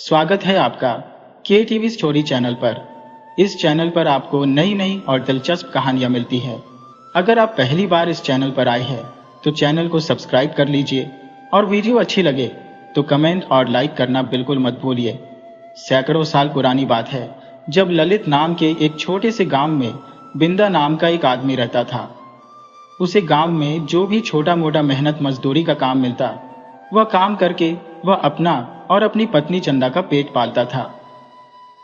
स्वागत है आपका के टीवी स्टोरी चैनल पर। इस चैनल पर आपको नई नई और दिलचस्प कहानियां मिलती है। अगर आप पहली बार इस चैनल पर आए हैं तो चैनल को सब्सक्राइब कर लीजिए और वीडियो अच्छी लगे तो कमेंट और लाइक करना बिल्कुल मत भूलिए। सैकड़ों साल पुरानी बात है जब ललित नाम के एक छोटे से गांव में बिंदा नाम का एक आदमी रहता था। उसे गांव में जो भी छोटा मोटा मेहनत मजदूरी का काम मिलता वह काम करके वह अपना और अपनी पत्नी चंदा का पेट पालता था।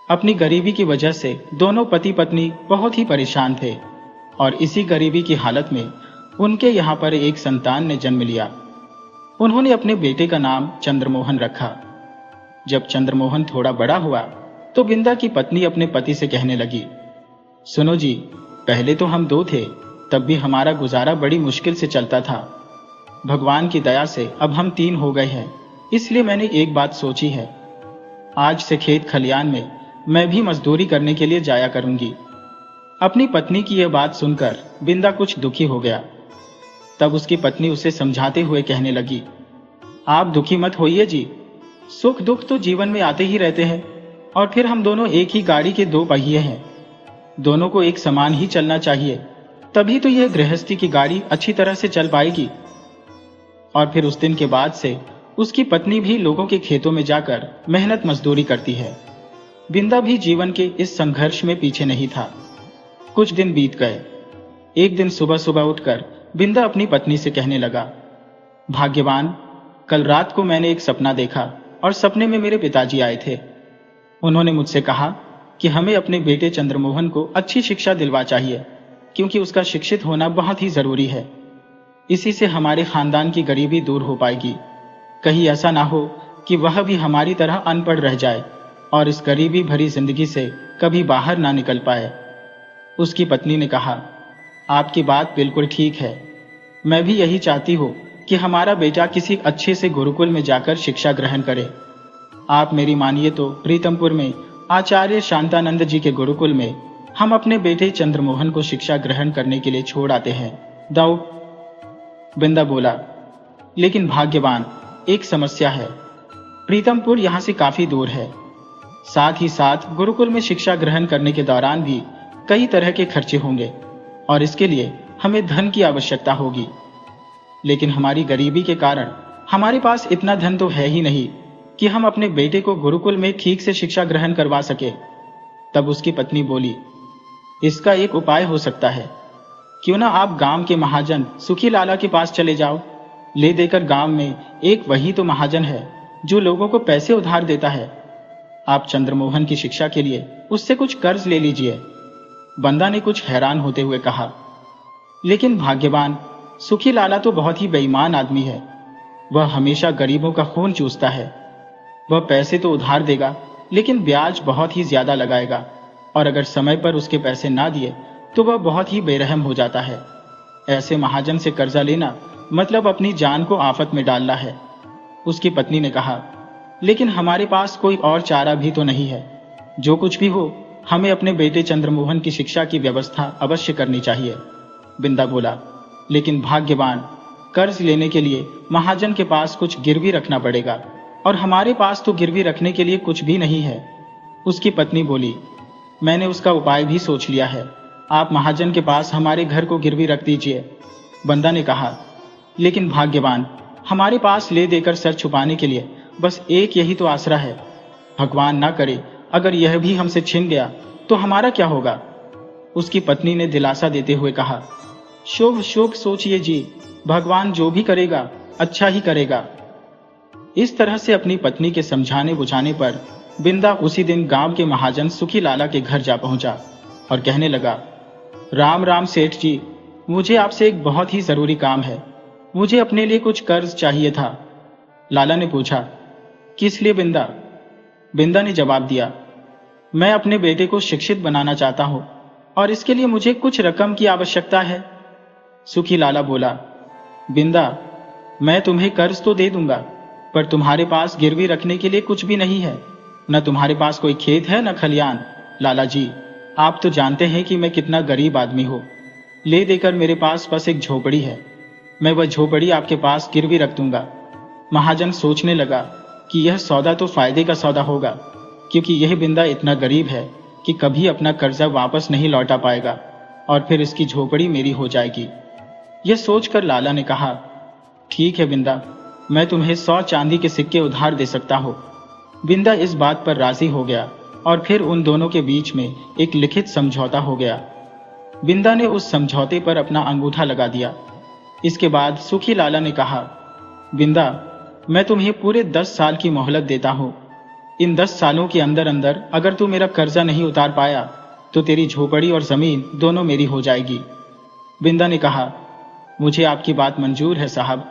अपनी गरीबी की वजह से दोनों पति पत्नी बहुत ही परेशान थे और इसी गरीबी की हालत में उनके यहाँ पर एक संतान ने जन्म लिया। उन्होंने अपने बेटे का नाम चंद्रमोहन रखा। जब चंद्रमोहन थोड़ा बड़ा हुआ तो बिंदा की पत्नी अपने पति से कहने लगी, सुनो जी, पहले तो हम दो थे, तब भी हमारा गुजारा बड़ी मुश्किल से चलता था। भगवान की दया से अब हम 3 हो गए हैं, इसलिए मैंने एक बात सोची है। आज से खेत खलियान में मैं भी मजदूरी करने के लिए जाया करूंगी। अपनी पत्नी की यह बात सुनकर बिंदा कुछ दुखी हो गया। तब उसकी पत्नी उसे समझाते हुए कहने लगी, आप दुखी मत होइए जी, सुख दुख तो जीवन में आते ही रहते हैं और फिर हम दोनों एक ही गाड़ी के 2 पहिए हैं। दोनों को एक समान ही चलना चाहिए, तभी तो यह गृहस्थी की गाड़ी अच्छी तरह से चल पाएगी। और फिर उस दिन के बाद से उसकी पत्नी भी लोगों के खेतों में जाकर मेहनत मजदूरी करती है। बिंदा भी जीवन के इस संघर्ष में पीछे नहीं था। कुछ दिन बीत गए। एक दिन सुबह सुबह उठकर बिंदा अपनी पत्नी से कहने लगा, भाग्यवान, कल रात को मैंने एक सपना देखा और सपने में मेरे पिताजी आए थे। उन्होंने मुझसे कहा कि हमें अपने बेटे चंद्रमोहन को अच्छी शिक्षा दिलवा चाहिए, क्योंकि उसका शिक्षित होना बहुत ही जरूरी है। इसी से हमारे खानदान की गरीबी दूर हो पाएगी। कहीं ऐसा ना हो कि वह भी हमारी तरह अनपढ़ रह जाए और इस गरीबी भरी जिंदगी से कभी बाहर ना निकल पाए। उसकी पत्नी ने कहा, आपकी बात बिल्कुल ठीक है। मैं भी यही चाहती हूँ कि हमारा बेटा किसी अच्छे से गुरुकुल में जाकर शिक्षा ग्रहण करे। आप मेरी मानिए तो प्रीतमपुर में आचार्य शांतानंद जी के गुरुकुल में हम अपने बेटे चंद्रमोहन को शिक्षा ग्रहण करने के लिए छोड़ आते हैं। दाऊ, बिंदा बोला, लेकिन भाग्यवान, एक समस्या है। प्रीतमपुर यहाँ से काफी दूर है। साथ ही साथ गुरुकुल में शिक्षा ग्रहण करने के दौरान भी कई तरह के खर्चे होंगे और इसके लिए हमें धन की आवश्यकता होगी। लेकिन हमारी गरीबी के कारण हमारे पास इतना धन तो है ही नहीं कि हम अपने बेटे को गुरुकुल में ठीक से शिक्षा ग्रहण करवा सके। तब उसकी पत्नी बोली, इसका एक उपाय हो सकता है। क्यों ना आप गांव के महाजन सुखी लाला के पास चले जाओ। ले देकर गांव में एक वही तो महाजन है जो लोगों को पैसे उधार देता है। आप चंद्रमोहन की शिक्षा के लिए उससे कुछ कर्ज ले लीजिए। बंदा ने कुछ हैरान होते हुए कहा, लेकिन भाग्यवान, सुखी लाला तो बहुत ही बेईमान आदमी है। वह हमेशा गरीबों का खून चूसता है। वह पैसे तो उधार देगा, लेकिन ब्याज बहुत ही ज्यादा लगाएगा और अगर समय पर उसके पैसे ना दिए तो वह बहुत ही बेरहम हो जाता है। ऐसे महाजन से कर्जा लेना मतलब अपनी जान को आफत में डालना है। उसकी पत्नी ने कहा, लेकिन हमारे पास कोई और चारा भी तो नहीं है। जो कुछ भी हो, हमें अपने बेटे चंद्रमोहन की शिक्षा की व्यवस्था अवश्य करनी चाहिए। बिंदा बोला, लेकिन भाग्यवान, कर्ज लेने के लिए महाजन के पास कुछ गिरवी रखना पड़ेगा और हमारे पास तो गिरवी रखने के लिए कुछ भी नहीं है। उसकी पत्नी बोली, मैंने उसका उपाय भी सोच लिया है। आप महाजन के पास हमारे घर को गिरवी रख दीजिए। बंदा ने कहा, लेकिन भाग्यवान, हमारे पास ले देकर सर छुपाने के लिए बस एक यही तो आसरा है। भगवान ना करे अगर यह भी हमसे छिन गया तो हमारा क्या होगा। उसकी पत्नी ने दिलासा देते हुए कहा, शुभ शुभ सोचिए जी, भगवान जो भी करेगा अच्छा ही करेगा। इस तरह से अपनी पत्नी के समझाने बुझाने पर बिंदा उसी दिन गांव के महाजन सुखी लाला के घर जा पहुंचा और कहने लगा, राम राम सेठ जी, मुझे आपसे एक बहुत ही जरूरी काम है। मुझे अपने लिए कुछ कर्ज चाहिए था। लाला ने पूछा, किस लिए बिंदा? बिंदा ने जवाब दिया, मैं अपने बेटे को शिक्षित बनाना चाहता हूं और इसके लिए मुझे कुछ रकम की आवश्यकता है। सुखी लाला बोला, बिंदा, मैं तुम्हें कर्ज तो दे दूंगा, पर तुम्हारे पास गिरवी रखने के लिए कुछ भी नहीं है। न तुम्हारे पास कोई खेत है न खलियान। लाला जी, आप तो जानते हैं कि मैं कितना गरीब आदमी हूं। ले देकर मेरे पास बस एक झोपड़ी है। मैं वह झोपड़ी आपके पास गिरवी रख दूंगा। महाजन सोचने लगा, कि यह सौदा तो फायदे का सौदा होगा, क्योंकि यह बिंदा इतना गरीब है कि कभी अपना कर्जा वापस नहीं लौटा पाएगा और फिर इसकी झोपड़ी मेरी हो जाएगी। यह सोचकर लाला ने कहा, ठीक है बिंदा, मैं तुम्हें 100 चांदी के सिक्के उधार दे सकता हूँ। बिंदा इस बात पर राजी हो गया और फिर उन दोनों के बीच में एक लिखित समझौता हो गया। बिंदा ने उस समझौते पर अपना अंगूठा लगा दिया। इसके बाद सुखी लाला ने कहा, बिंदा, मैं तुम्हें पूरे 10 साल की मोहलत देता हूँ। इन 10 सालों के अंदर अंदर अगर तू मेरा कर्जा नहीं उतार पाया तो तेरी झोपड़ी और जमीन दोनों मेरी हो जाएगी। बिंदा ने कहा, मुझे आपकी बात मंजूर है साहब।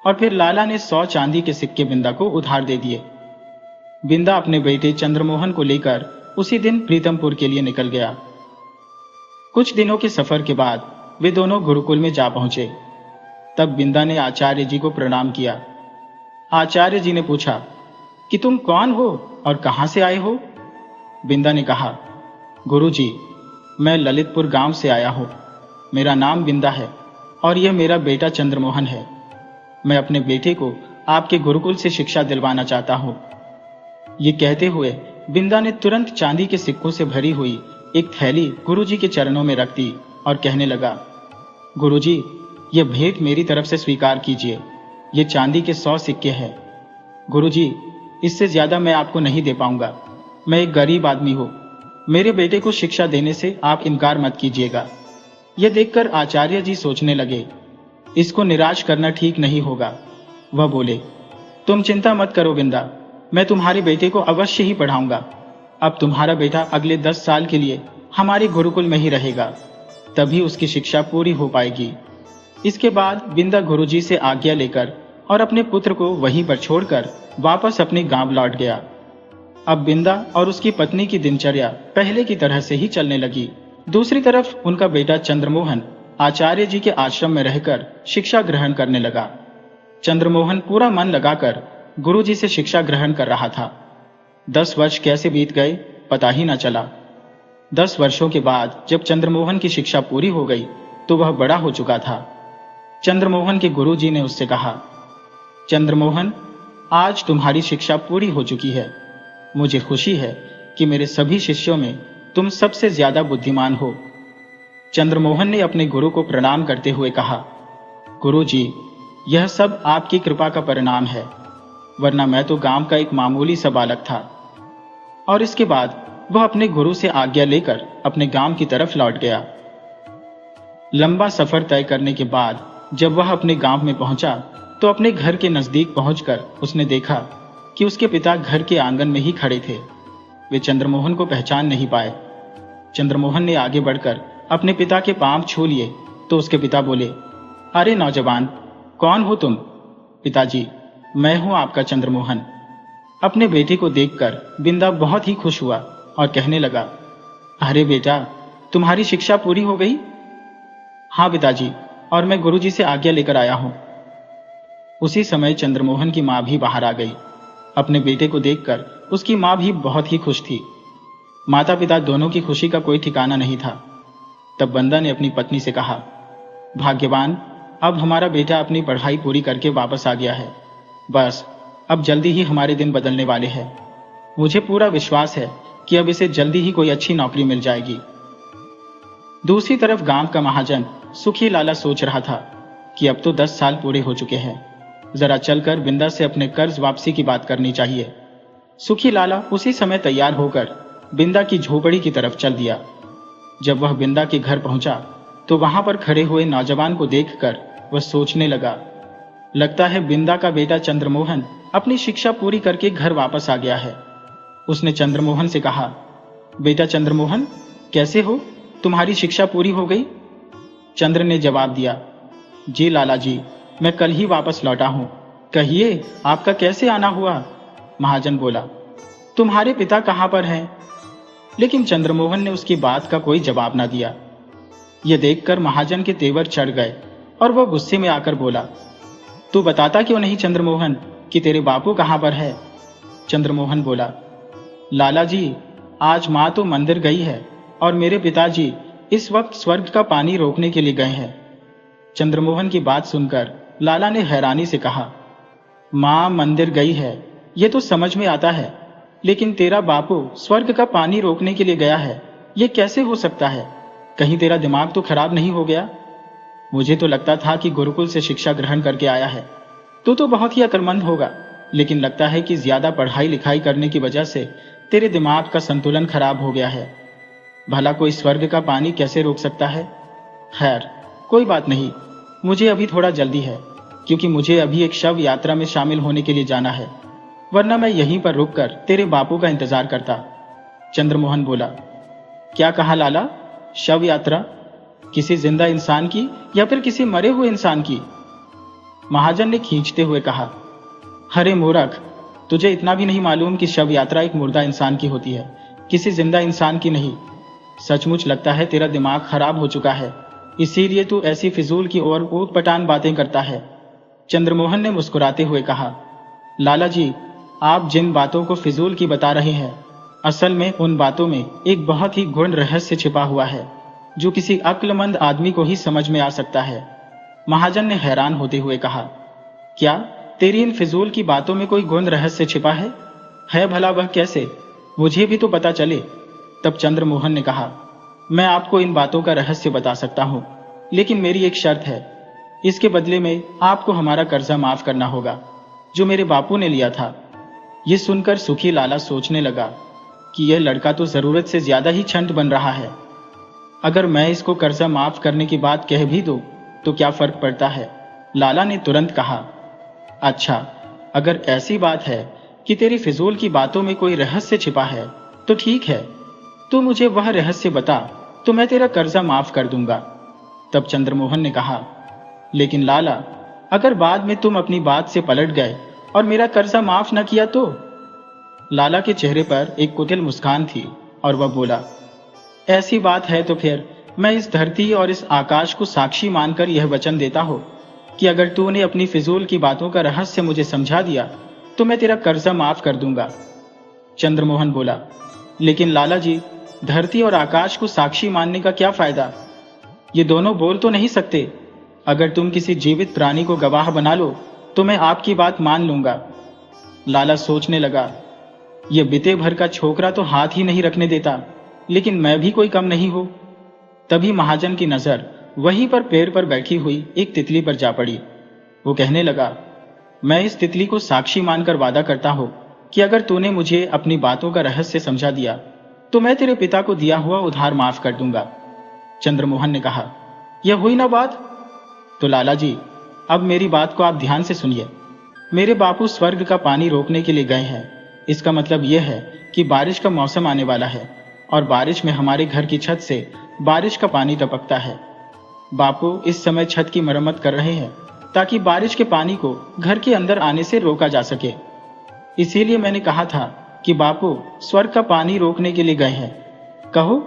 और फिर लाला ने 100 चांदी के सिक्के बिंदा को उधार दे दिए। बिंदा अपने बेटे चंद्रमोहन को लेकर उसी दिन प्रीतमपुर के लिए निकल गया। कुछ दिनों के सफर के बाद वे दोनों गुरुकुल में जा पहुंचे। तब बिंदा ने आचार्य जी को प्रणाम किया। आचार्य जी ने पूछा कि तुम कौन हो और कहां से आए हो? बिंदा ने कहा, गुरुजी, मैं ललितपुर गांव से आया हूं। मेरा नाम बिंदा है और यह मेरा बेटा चंद्रमोहन है। मैं अपने बेटे को आपके गुरुकुल से शिक्षा दिलवाना चाहता हूं। ये कहते हुए बिंदा ने तुरंत चांदी के सिक्कों से भरी हुई एक थैली गुरुजी के चरणों में रख दी और कहने लगा, गुरुजी, ये भेंट मेरी तरफ से स्वीकार कीजिए। ये चांदी के 100 सिक्के हैं। गुरुजी, इससे ज्यादा मैं आपको नहीं दे पाऊंगा। मैं एक गरीब आदमी हूं। मेरे बेटे को शिक्षा देने से आप इनकार मत कीजिएगा। यह देखकर आचार्य जी सोचने लगे, इसको निराश करना ठीक नहीं होगा। वह बोले, तुम चिंता मत करो बिंदा, मैं तुम्हारे बेटे को अवश्य ही पढ़ाऊंगा। अब तुम्हारा बेटा अगले 10 साल के लिए हमारे गुरुकुल में ही रहेगा, तभी उसकी शिक्षा पूरी हो पाएगी। इसके बाद बिंदा गुरुजी से आज्ञा लेकर और अपने पुत्र को वहीं पर छोड़कर वापस अपने गांव लौट गया। अब बिंदा और उसकी पत्नी की दिनचर्या पहले की तरह से ही चलने लगी। दूसरी तरफ उनका बेटा चंद्रमोहन आचार्य जी के आश्रम में रहकर शिक्षा ग्रहण करने लगा। चंद्रमोहन पूरा मन लगाकर गुरुजी से शिक्षा ग्रहण कर रहा था। 10 वर्ष कैसे बीत गए पता ही न चला। 10 वर्षों के बाद जब चंद्रमोहन की शिक्षा पूरी हो गई तो वह बड़ा हो चुका था। चंद्रमोहन के गुरुजी ने उससे कहा, चंद्रमोहन, आज तुम्हारी शिक्षा पूरी हो चुकी है। मुझे खुशी है कि मेरे सभी शिष्यों में तुम सबसे ज्यादा बुद्धिमान हो। चंद्रमोहन ने अपने गुरु को प्रणाम करते हुए कहा, गुरुजी, यह सब आपकी कृपा का परिणाम है, वरना मैं तो गांव का एक मामूली सा बालक था। और इसके बाद वह अपने गुरु से आज्ञा लेकर अपने गांव की तरफ लौट गया। लंबा सफर तय करने के बाद जब वह अपने गांव में पहुंचा तो अपने घर के नजदीक पहुंचकर उसने देखा कि उसके पिता घर के आंगन में ही खड़े थे। वे चंद्रमोहन को पहचान नहीं पाए। चंद्रमोहन ने आगे बढ़कर अपने पिता के पांव छू लिए तो उसके पिता बोले, अरे नौजवान, कौन हो तुम? पिताजी, मैं हूं आपका चंद्रमोहन। अपने बेटे को देखकर बिंदा बहुत ही खुश हुआ और कहने लगा, अरे बेटा, तुम्हारी शिक्षा पूरी हो गई? हाँ पिताजी, और मैं गुरुजी से आज्ञा लेकर आया हूं। उसी समय चंद्रमोहन की मां भी बाहर आ गई। अपने बेटे को देखकर उसकी मां भी बहुत ही खुश थी। माता पिता दोनों की खुशी का कोई ठिकाना नहीं था। तब बंदा ने अपनी पत्नी से कहा, भाग्यवान, अब हमारा बेटा अपनी पढ़ाई पूरी करके वापस आ गया है। बस अब जल्दी ही हमारे दिन बदलने वाले हैं। मुझे पूरा विश्वास है कि अब इसे जल्दी ही कोई अच्छी नौकरी मिल जाएगी। दूसरी तरफ गांव का महाजन सुखी लाला सोच रहा था कि अब तो 10 साल पूरे हो चुके हैं, जरा चलकर बिंदा से अपने कर्ज वापसी की बात करनी चाहिए। सुखी लाला उसी समय तैयार होकर बिंदा की झोपड़ी की तरफ चल दिया। जब वह बिंदा के घर पहुंचा तो वहां पर खड़े हुए नौजवान को देखकर वह सोचने लगा, लगता है बिंदा का बेटा चंद्रमोहन अपनी शिक्षा पूरी करके घर वापस आ गया है। उसने चंद्रमोहन से कहा, बेटा चंद्रमोहन, कैसे हो? तुम्हारी शिक्षा पूरी हो गई? चंद्र ने जवाब दिया, जी लाला जी, मैं कल ही वापस लौटा हूं। कहिए, आपका कैसे आना हुआ? महाजन बोला, तुम्हारे पिता कहां पर हैं? लेकिन चंद्रमोहन ने उसकी बात का कोई जवाब ना दिया। यह देखकर महाजन के तेवर चढ़ गए और वह गुस्से में आकर बोला, तू बताता क्यों नहीं चंद्रमोहन कि तेरे बापू कहां पर है? चंद्रमोहन बोला, लाला जी, आज मां तो मंदिर गई है और मेरे पिताजी इस वक्त स्वर्ग का पानी रोकने के लिए गए हैं। चंद्रमोहन की बात सुनकर लाला ने हैरानी से कहा, मां मंदिर गई है ये तो समझ में आता है, लेकिन तेरा बापू स्वर्ग का पानी रोकने के लिए गया है, ये कैसे हो सकता है? कहीं तेरा दिमाग तो खराब नहीं हो गया? मुझे तो लगता था कि गुरुकुल से शिक्षा ग्रहण करके आया है, तो बहुत ही अक्लमंद होगा, लेकिन लगता है कि ज्यादा पढ़ाई लिखाई करने की वजह से तेरे दिमाग का संतुलन खराब हो गया है। भला कोई स्वर्ग का पानी कैसे रोक सकता है? खैर, कोई बात नहीं, मुझे अभी थोड़ा जल्दी है, क्योंकि मुझे अभी एक शव यात्रा में शामिल होने के लिए जाना है, वरना मैं यहीं पर रुककर तेरे बापू का इंतजार करता। चंद्रमोहन बोला। क्या कहा लाला? शव यात्रा? किसी जिंदा इंसान की या फिर किसी मरे हुए इंसान की? महाजन ने खींचते हुए कहा। अरे मूर्ख, तुझे इतना भी नहीं मालूम कि शव यात्रा एक मुर्दा इंसान की होती है, किसी जिंदा इंसान की नहीं। सचमुच लगता है तेरा दिमाग खराब हो चुका है, इसीलिए तू ऐसी फिजूल की और ऊट-पटांग बातें करता है। चंद्रमोहन ने मुस्कुराते हुए कहा। लाला जी, आप जिन बातों को फिजूल की बता रहे हैं, असल में उन बातों में एक बहुत ही गूढ़ रहस्य छिपा हुआ है, जो किसी अक्लमंद आदमी को ही समझ में आ सकता है। महाजन ने हैरान होते हुए कहा। क्या तेरी इन फिजूल की बातों में कोई गूढ़ रहस्य छिपा है? भला वह कैसे? मुझे भी तो पता चले। तब चंद्रमोहन ने कहा, मैं आपको इन बातों का रहस्य बता सकता हूं, लेकिन मेरी एक शर्त है। इसके बदले में आपको हमारा कर्जा माफ करना होगा, जो मेरे बापू ने लिया था। यह सुनकर सुखी लाला सोचने लगा कि यह लड़का तो जरूरत से ज्यादा ही छंट बन रहा है। अगर मैं इसको कर्जा माफ करने की बात कह भी दूं तो क्या फर्क पड़ता है? लाला ने तुरंत कहा। अच्छा, अगर ऐसी बात है कि तेरी फिजूल की बातों में कोई रहस्य छिपा है तो ठीक है, तू मुझे वह रहस्य बता, तो मैं तेरा कर्जा माफ कर दूंगा। तब चंद्रमोहन ने कहा, लेकिन लाला, अगर बाद में तुम अपनी बात से पलट गए और मेरा कर्जा माफ न किया तो? लाला के चेहरे पर एक कुटिल मुस्कान थी और वह बोला, ऐसी बात है तो फिर मैं इस धरती और इस आकाश को साक्षी मानकर यह वचन देता हूं कि अगर तूने अपनी फिजूल की बातों का रहस्य मुझे समझा दिया तो मैं तेरा कर्जा माफ कर दूंगा। चंद्रमोहन बोला, लेकिन लाला जी, धरती और आकाश को साक्षी मानने का क्या फायदा? ये दोनों बोल तो नहीं सकते। अगर तुम किसी जीवित प्राणी को गवाह बना लो तो मैं आपकी बात मान लूंगा। लाला सोचने लगा, यह बिते भर का छोकरा तो हाथ ही नहीं रखने देता, लेकिन मैं भी कोई कम नहीं हूं। तभी महाजन की नजर वहीं पर पेड़ पर बैठी हुई एक तितली पर जा पड़ी। वो कहने लगा, मैं इस तितली को साक्षी मानकर वादा करता हूं कि अगर तूने मुझे अपनी बातों का रहस्य समझा दिया तो मैं तेरे पिता को दिया हुआ उधार माफ कर दूंगा। चंद्रमोहन ने कहा, यह हुई ना बात? तो लाला जी, अब मेरी बात को आप ध्यान से सुनिए। मेरे बापू स्वर्ग का पानी रोकने के लिए गए हैं। इसका मतलब यह है कि बारिश का मौसम आने वाला है और बारिश में हमारे घर की छत से बारिश का पानी टपकता है। बापू इस समय छत की मरम्मत कर रहे हैं ताकि बारिश के पानी को घर के अंदर आने से रोका जा सके। इसीलिए मैंने कहा था कि बापू स्वर्ग का पानी रोकने के लिए गए हैं। कहो,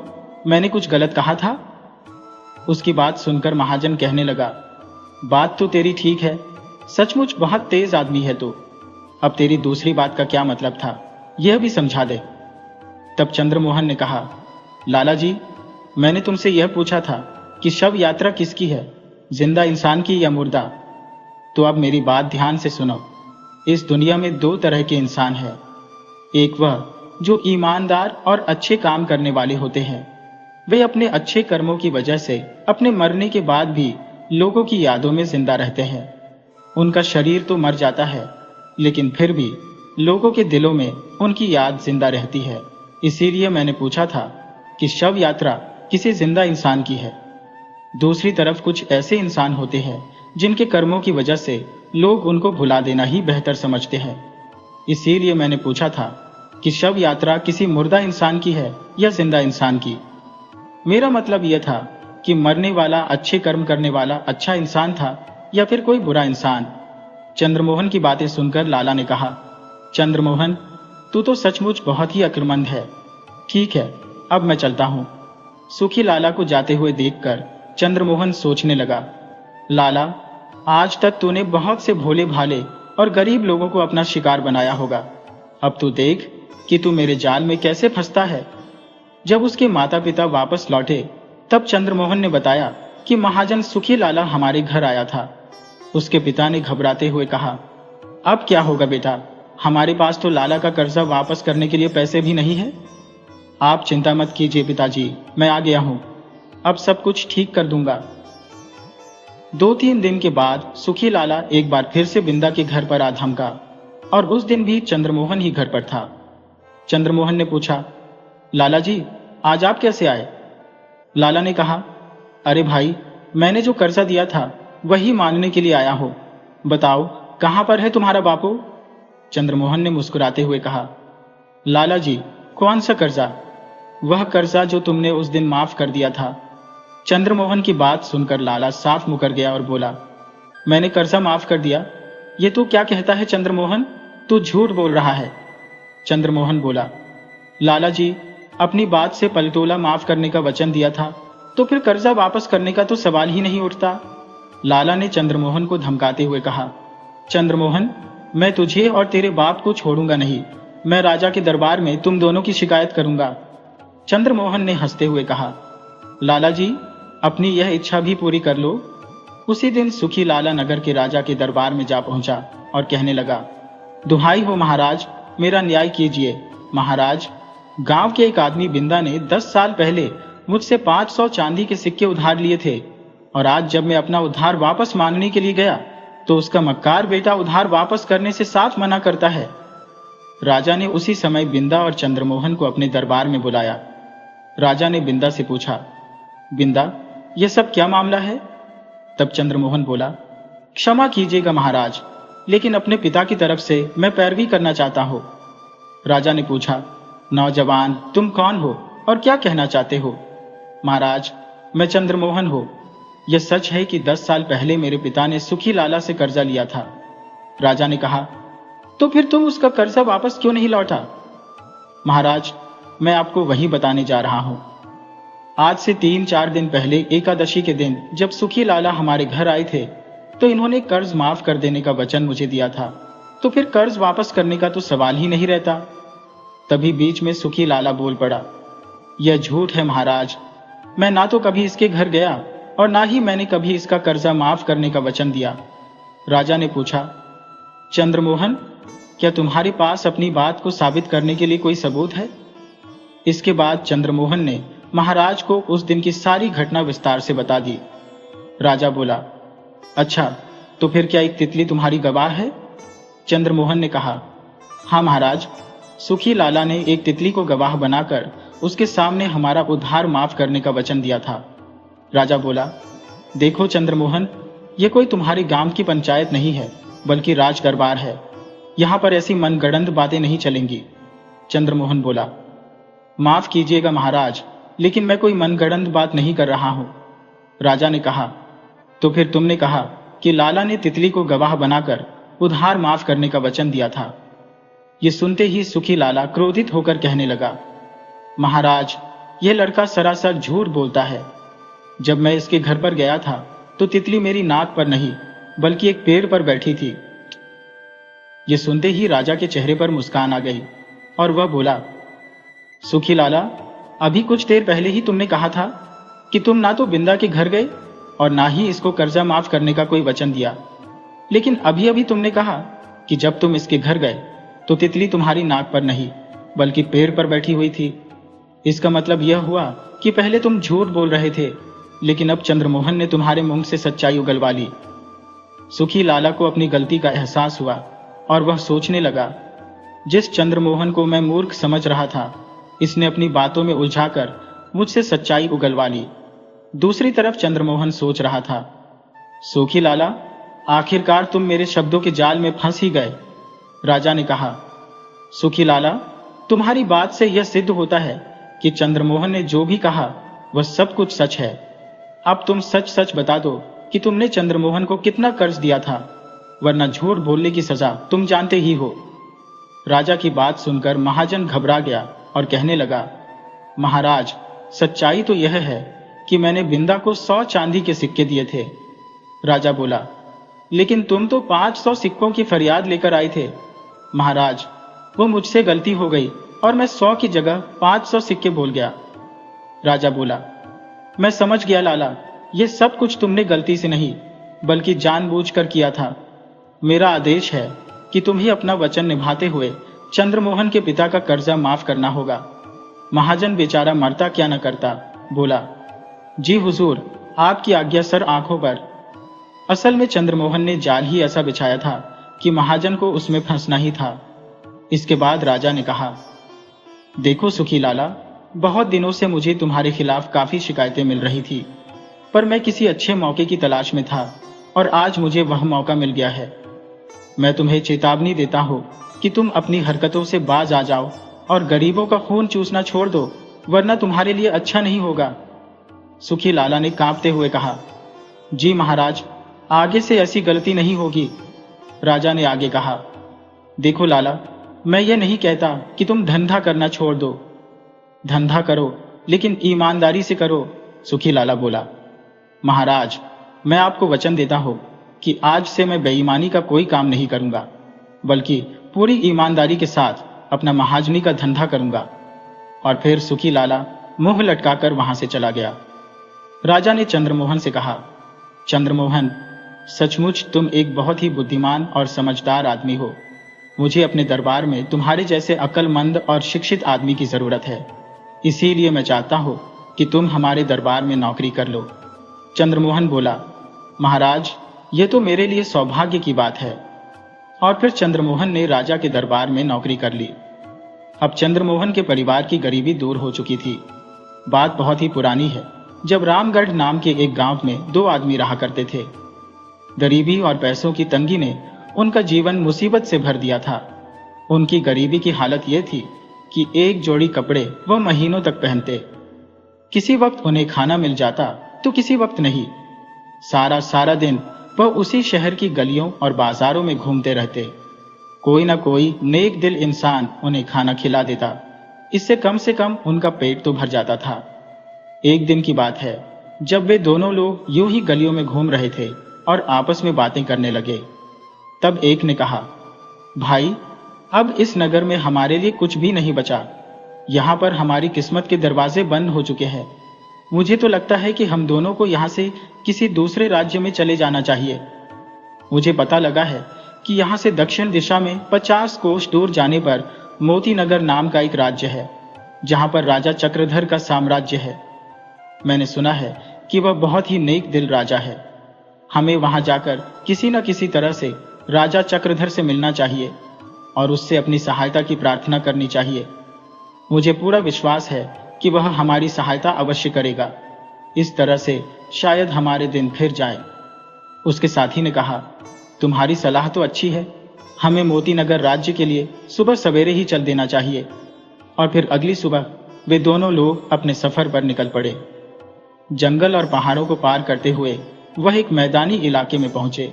मैंने कुछ गलत कहा था? उसकी बात सुनकर महाजन कहने लगा, बात तो तेरी ठीक है, सचमुच बहुत तेज आदमी है तू। अब तेरी दूसरी बात का क्या मतलब था, यह भी समझा दे। तब चंद्रमोहन ने कहा, लाला जी, मैंने तुमसे यह पूछा था कि शव यात्रा किसकी है, जिंदा इंसान की या मुर्दा? तो अब मेरी बात ध्यान से सुनो। इस दुनिया में दो तरह के इंसान हैं। एक वह जो ईमानदार और अच्छे काम करने वाले होते हैं। वे अपने अच्छे कर्मों की वजह से अपने मरने के बाद भी लोगों की यादों में जिंदा रहते हैं। उनका शरीर तो मर जाता है, लेकिन फिर भी लोगों के दिलों में उनकी याद जिंदा रहती है। इसीलिए मैंने पूछा था कि शव यात्रा किसी जिंदा इंसान की है। दूसरी तरफ कुछ ऐसे इंसान होते हैं जिनके कर्मों की वजह से लोग उनको भुला देना ही बेहतर समझते हैं। इसीलिए मैंने पूछा था कि शव यात्रा किसी मुर्दा इंसान की है या जिंदा इंसान की। मेरा मतलब यह था कि मरने वाला अच्छे कर्म करने वाला अच्छा इंसान था या फिर कोई बुरा इंसान। चंद्रमोहन की बातें सुनकर लाला ने कहा, चंद्रमोहन, तू तो सचमुच बहुत ही अक्लमंद है। ठीक है, अब मैं चलता हूं। सुखी लाला को जाते हुए देखकर चंद्रमोहन सोचने लगा, लाला, आज तक तूने बहुत से भोले भाले और गरीब लोगों को अपना शिकार बनाया होगा। अब तू देख कि तू मेरे जाल में कैसे फंसता है। जब उसके माता पिता वापस लौटे तब चंद्रमोहन ने बताया कि महाजन सुखी लाला हमारे घर आया था। उसके पिता ने घबराते हुए कहा, अब क्या होगा बेटा, हमारे पास तो लाला का कर्जा वापस करने के लिए पैसे भी नहीं है। आप चिंता मत कीजिए पिताजी, मैं आ गया हूँ, अब सब कुछ ठीक कर दूंगा। 2-3 दिन के बाद सुखी लाला एक बार फिर से बिंदा के घर पर आ धमका, और उस दिन भी चंद्रमोहन ही घर पर था। चंद्रमोहन ने पूछा, लाला जी, आज आप कैसे आए? लाला ने कहा, अरे भाई, मैंने जो कर्जा दिया था वही मांगने के लिए आया हो। बताओ, कहां पर है तुम्हारा बापू? चंद्रमोहन ने मुस्कुराते हुए कहा, लाला जी, कौन सा कर्जा? वह कर्जा जो तुमने उस दिन माफ कर दिया था। चंद्रमोहन की बात सुनकर लाला साफ मुकर गया और बोला, मैंने कर्जा माफ कर दिया? ये तू क्या कहता है चंद्रमोहन? तू झूठ बोल रहा है। चंद्रमोहन बोला, लाला जी, अपनी बात से पलटोला माफ करने का वचन दिया था तो फिर कर्जा वापस करने का तो सवाल ही नहीं उठता। लाला ने चंद्रमोहन को धमकाते हुए कहा, चंद्रमोहन, मैं तुझे और तेरे बाप को छोड़ूंगा नहीं। मैं राजा के दरबार में तुम दोनों की शिकायत करूंगा। चंद्रमोहन ने हंसते हुए कहा, लाला जी, अपनी यह इच्छा भी पूरी कर लो। उसी दिन सुखी लाला नगर के राजा के दरबार में जा पहुंचा और कहने लगा, दुहाई हो महाराज, मेरा न्याय कीजिए। महाराज, गांव के एक आदमी बिंदा ने 10 साल पहले मुझसे 500 चांदी के सिक्के उधार लिए थे, और आज जब मैं अपना उधार वापस मांगने के लिए गया तो उसका मक्कार बेटा उधार वापस करने से साफ मना करता है। राजा ने उसी समय बिंदा और चंद्रमोहन को अपने दरबार में बुलाया। राजा ने बिंदा से पूछा, बिंदा, यह सब क्या मामला है? तब चंद्रमोहन बोला, क्षमा कीजिएगा महाराज, लेकिन अपने पिता की तरफ से मैं पैरवी करना चाहता हूं। राजा ने पूछा, नौजवान, तुम कौन हो और क्या कहना चाहते हो? महाराज, मैं चंद्रमोहन हूं। यह सच है कि 10 साल पहले मेरे पिता ने सुखी लाला से कर्जा लिया था। राजा ने कहा, तो फिर तुम उसका कर्जा वापस क्यों नहीं लौटा? महाराज, मैं आपको वही बताने जा रहा हूं। आज से 3-4 दिन पहले एकादशी के दिन जब सुखी लाला हमारे घर आए थे तो इन्होंने कर्ज माफ कर देने का वचन मुझे दिया था, तो फिर कर्ज वापस करने का तो सवाल ही नहीं रहता। तभी बीच में सुखी लाला बोल पड़ा, यह झूठ है महाराज, मैं ना तो कभी इसके घर गया और ना ही मैंने कभी इसका कर्जा माफ करने का वचन दिया। राजा ने पूछा, चंद्रमोहन, क्या तुम्हारे पास अपनी बात को साबित करने के लिए कोई सबूत है? इसके बाद चंद्रमोहन ने महाराज को उस दिन की सारी घटना विस्तार से बता दी। राजा बोला, अच्छा, तो फिर क्या एक तितली तुम्हारी गवाह है? चंद्रमोहन ने कहा, हाँ महाराज, सुखी लाला ने एक तितली को गवाह बनाकर उसके सामने हमारा उधार माफ करने का वचन दिया था। राजा बोला, देखो चंद्रमोहन, यह कोई तुम्हारे गांव की पंचायत नहीं है, बल्कि राज दरबार है। यहां पर ऐसी मनगढ़ंत बातें नहीं चलेंगी। चंद्रमोहन बोला, माफ कीजिएगा महाराज, लेकिन मैं कोई मनगढ़ंत बात नहीं कर रहा हूं। राजा ने कहा, तो फिर तुमने कहा कि लाला ने तितली को गवाह बनाकर उधार माफ करने का वचन दिया था। ये सुनते ही सुखी लाला क्रोधित होकर कहने लगा, महाराज, यह लड़का सरासर झूठ बोलता है। जब मैं इसके घर पर गया था तो तितली मेरी नाक पर नहीं बल्कि एक पेड़ पर बैठी थी। ये सुनते ही राजा के चेहरे पर मुस्कान आ गई और वह बोला, सुखी लाला, अभी कुछ देर पहले ही तुमने कहा था कि तुम ना तो बिंदा के घर गए और ना ही इसको कर्जा माफ करने का कोई वचन दिया, लेकिन अभी अभी तुमने कहा कि जब तुम इसके घर गए तो तितली तुम्हारी नाक पर नहीं बल्कि पेड़ पर बैठी हुई थी। इसका मतलब यह हुआ कि पहले तुम झूठ बोल रहे थे, लेकिन अब चंद्रमोहन ने तुम्हारे मुंह से सच्चाई उगलवा ली। सुखी लाला को अपनी गलती का एहसास हुआ और वह सोचने लगा, जिस चंद्रमोहन को मैं मूर्ख समझ रहा था, इसने अपनी बातों में उलझाकर मुझसे सच्चाई उगलवा ली। दूसरी तरफ चंद्रमोहन सोच रहा था, सुखी लाला, आखिरकार तुम मेरे शब्दों के जाल में फंस ही गए। राजा ने कहा, सुखी लाला, तुम्हारी बात से यह सिद्ध होता है कि चंद्रमोहन ने जो भी कहा वह सब कुछ सच है। अब तुम सच सच बता दो कि तुमने चंद्रमोहन को कितना कर्ज दिया था, वरना झूठ बोलने की सजा तुम जानते ही हो। राजा की बात सुनकर महाजन घबरा गया और कहने लगा, महाराज, सच्चाई तो यह है कि मैंने बिंदा को 100 चांदी के सिक्के दिए थे। राजा बोला, लेकिन तुम तो 500 सिक्कों की फरियाद लेकर आए थे। महाराज, वो मुझसे गलती हो गई और मैं 100 की जगह 500 सिक्के बोल गया। राजा बोला, मैं समझ गया लाला, ये सब कुछ तुमने गलती से नहीं बल्कि जानबूझकर किया था। मेरा आदेश है कि तुम्हें अपना वचन निभाते हुए चंद्रमोहन के पिता का कर्जा माफ करना होगा। महाजन बेचारा मरता क्या न करता, बोला, जी हुजूर, आपकी आज्ञा सर आंखों पर। असल में चंद्रमोहन ने जाल ही ऐसा बिछाया था कि महाजन को उसमें फंसना ही था। इसके बाद राजा ने कहा, देखो सुखी लाला, बहुत दिनों से मुझे तुम्हारे खिलाफ काफी शिकायतें मिल रही थी, पर मैं किसी अच्छे मौके की तलाश में था और आज मुझे वह मौका मिल गया है। मैं तुम्हें चेतावनी देता हूं कि तुम अपनी हरकतों से बाज आ जाओ और गरीबों का खून चूसना छोड़ दो, वरना तुम्हारे लिए अच्छा नहीं होगा। सुखी लाला ने कांपते हुए कहा, जी महाराज, आगे से ऐसी गलती नहीं होगी। राजा ने आगे कहा, देखो लाला, मैं ये नहीं कहता कि तुम धंधा करना छोड़ दो। धंधा करो, लेकिन ईमानदारी से करो, सुखी लाला बोला। महाराज, मैं आपको वचन देता हूं कि आज से मैं बेईमानी का कोई काम नहीं करूंगा, बल्कि पूरी ईमानदारी के साथ अपना महाजनी का धंधा करूंगा। और फिर सुखी लाला मुंह लटकाकर वहां से चला गया। राजा ने चंद्रमोहन से कहा, चंद्रमोहन, सचमुच तुम एक बहुत ही बुद्धिमान और समझदार आदमी हो। मुझे अपने दरबार में तुम्हारे जैसे अक्लमंद और शिक्षित आदमी की जरूरत है। इसीलिए मैं चाहता हूं कि तुम हमारे दरबार में नौकरी कर लो। चंद्रमोहन बोला, महाराज, यह तो मेरे लिए सौभाग्य की बात है। और फिर चंद्रमोहन ने राजा के दरबार में नौकरी कर ली। अब चंद्रमोहन के परिवार की गरीबी दूर हो चुकी थी। बात बहुत ही पुरानी है, जब रामगढ़ नाम के एक गांव में दो आदमी रहा करते थे। गरीबी और पैसों की तंगी ने उनका जीवन मुसीबत से भर दिया था। उनकी गरीबी की हालत यह थी कि एक जोड़ी कपड़े वह महीनों तक पहनते। किसी वक्त उन्हें खाना मिल जाता तो किसी वक्त नहीं। सारा दिन वह उसी शहर की गलियों और बाजारों में घूमते रहते। कोई ना कोई नेक दिल इंसान उन्हें खाना खिला देता। इससे कम उनका पेट तो भर जाता था। एक दिन की बात है, जब वे दोनों लोग यूं ही गलियों में घूम रहे थे और आपस में बातें करने लगे। तब एक ने कहा, भाई, अब इस नगर में हमारे लिए कुछ भी नहीं बचा। यहाँ पर हमारी किस्मत के दरवाजे बंद हो चुके हैं। मुझे तो लगता है कि हम दोनों को यहाँ से किसी दूसरे राज्य में चले जाना चाहिए। मुझे पता लगा है कि यहाँ से दक्षिण दिशा में 50 कोस दूर जाने पर मोती नगर नाम का एक राज्य है, जहाँ पर राजा चक्रधर का साम्राज्य है। मैंने सुना है कि वह बहुत ही नेक दिल राजा है। हमें वहां जाकर किसी न किसी तरह से राजा चक्रधर से मिलना चाहिए और उससे अपनी सहायता की प्रार्थना करनी चाहिए। मुझे पूरा विश्वास है कि वह हमारी सहायता अवश्य करेगा। इस तरह से शायद हमारे दिन फिर जाए। उसके साथी ने कहा, तुम्हारी सलाह तो अच्छी है। हमें मोती नगर राज्य के लिए सुबह सवेरे ही चल देना चाहिए। और फिर अगली सुबह वे दोनों लोग अपने सफर पर निकल पड़े। जंगल और पहाड़ों को पार करते हुए वह एक मैदानी इलाके में पहुंचे।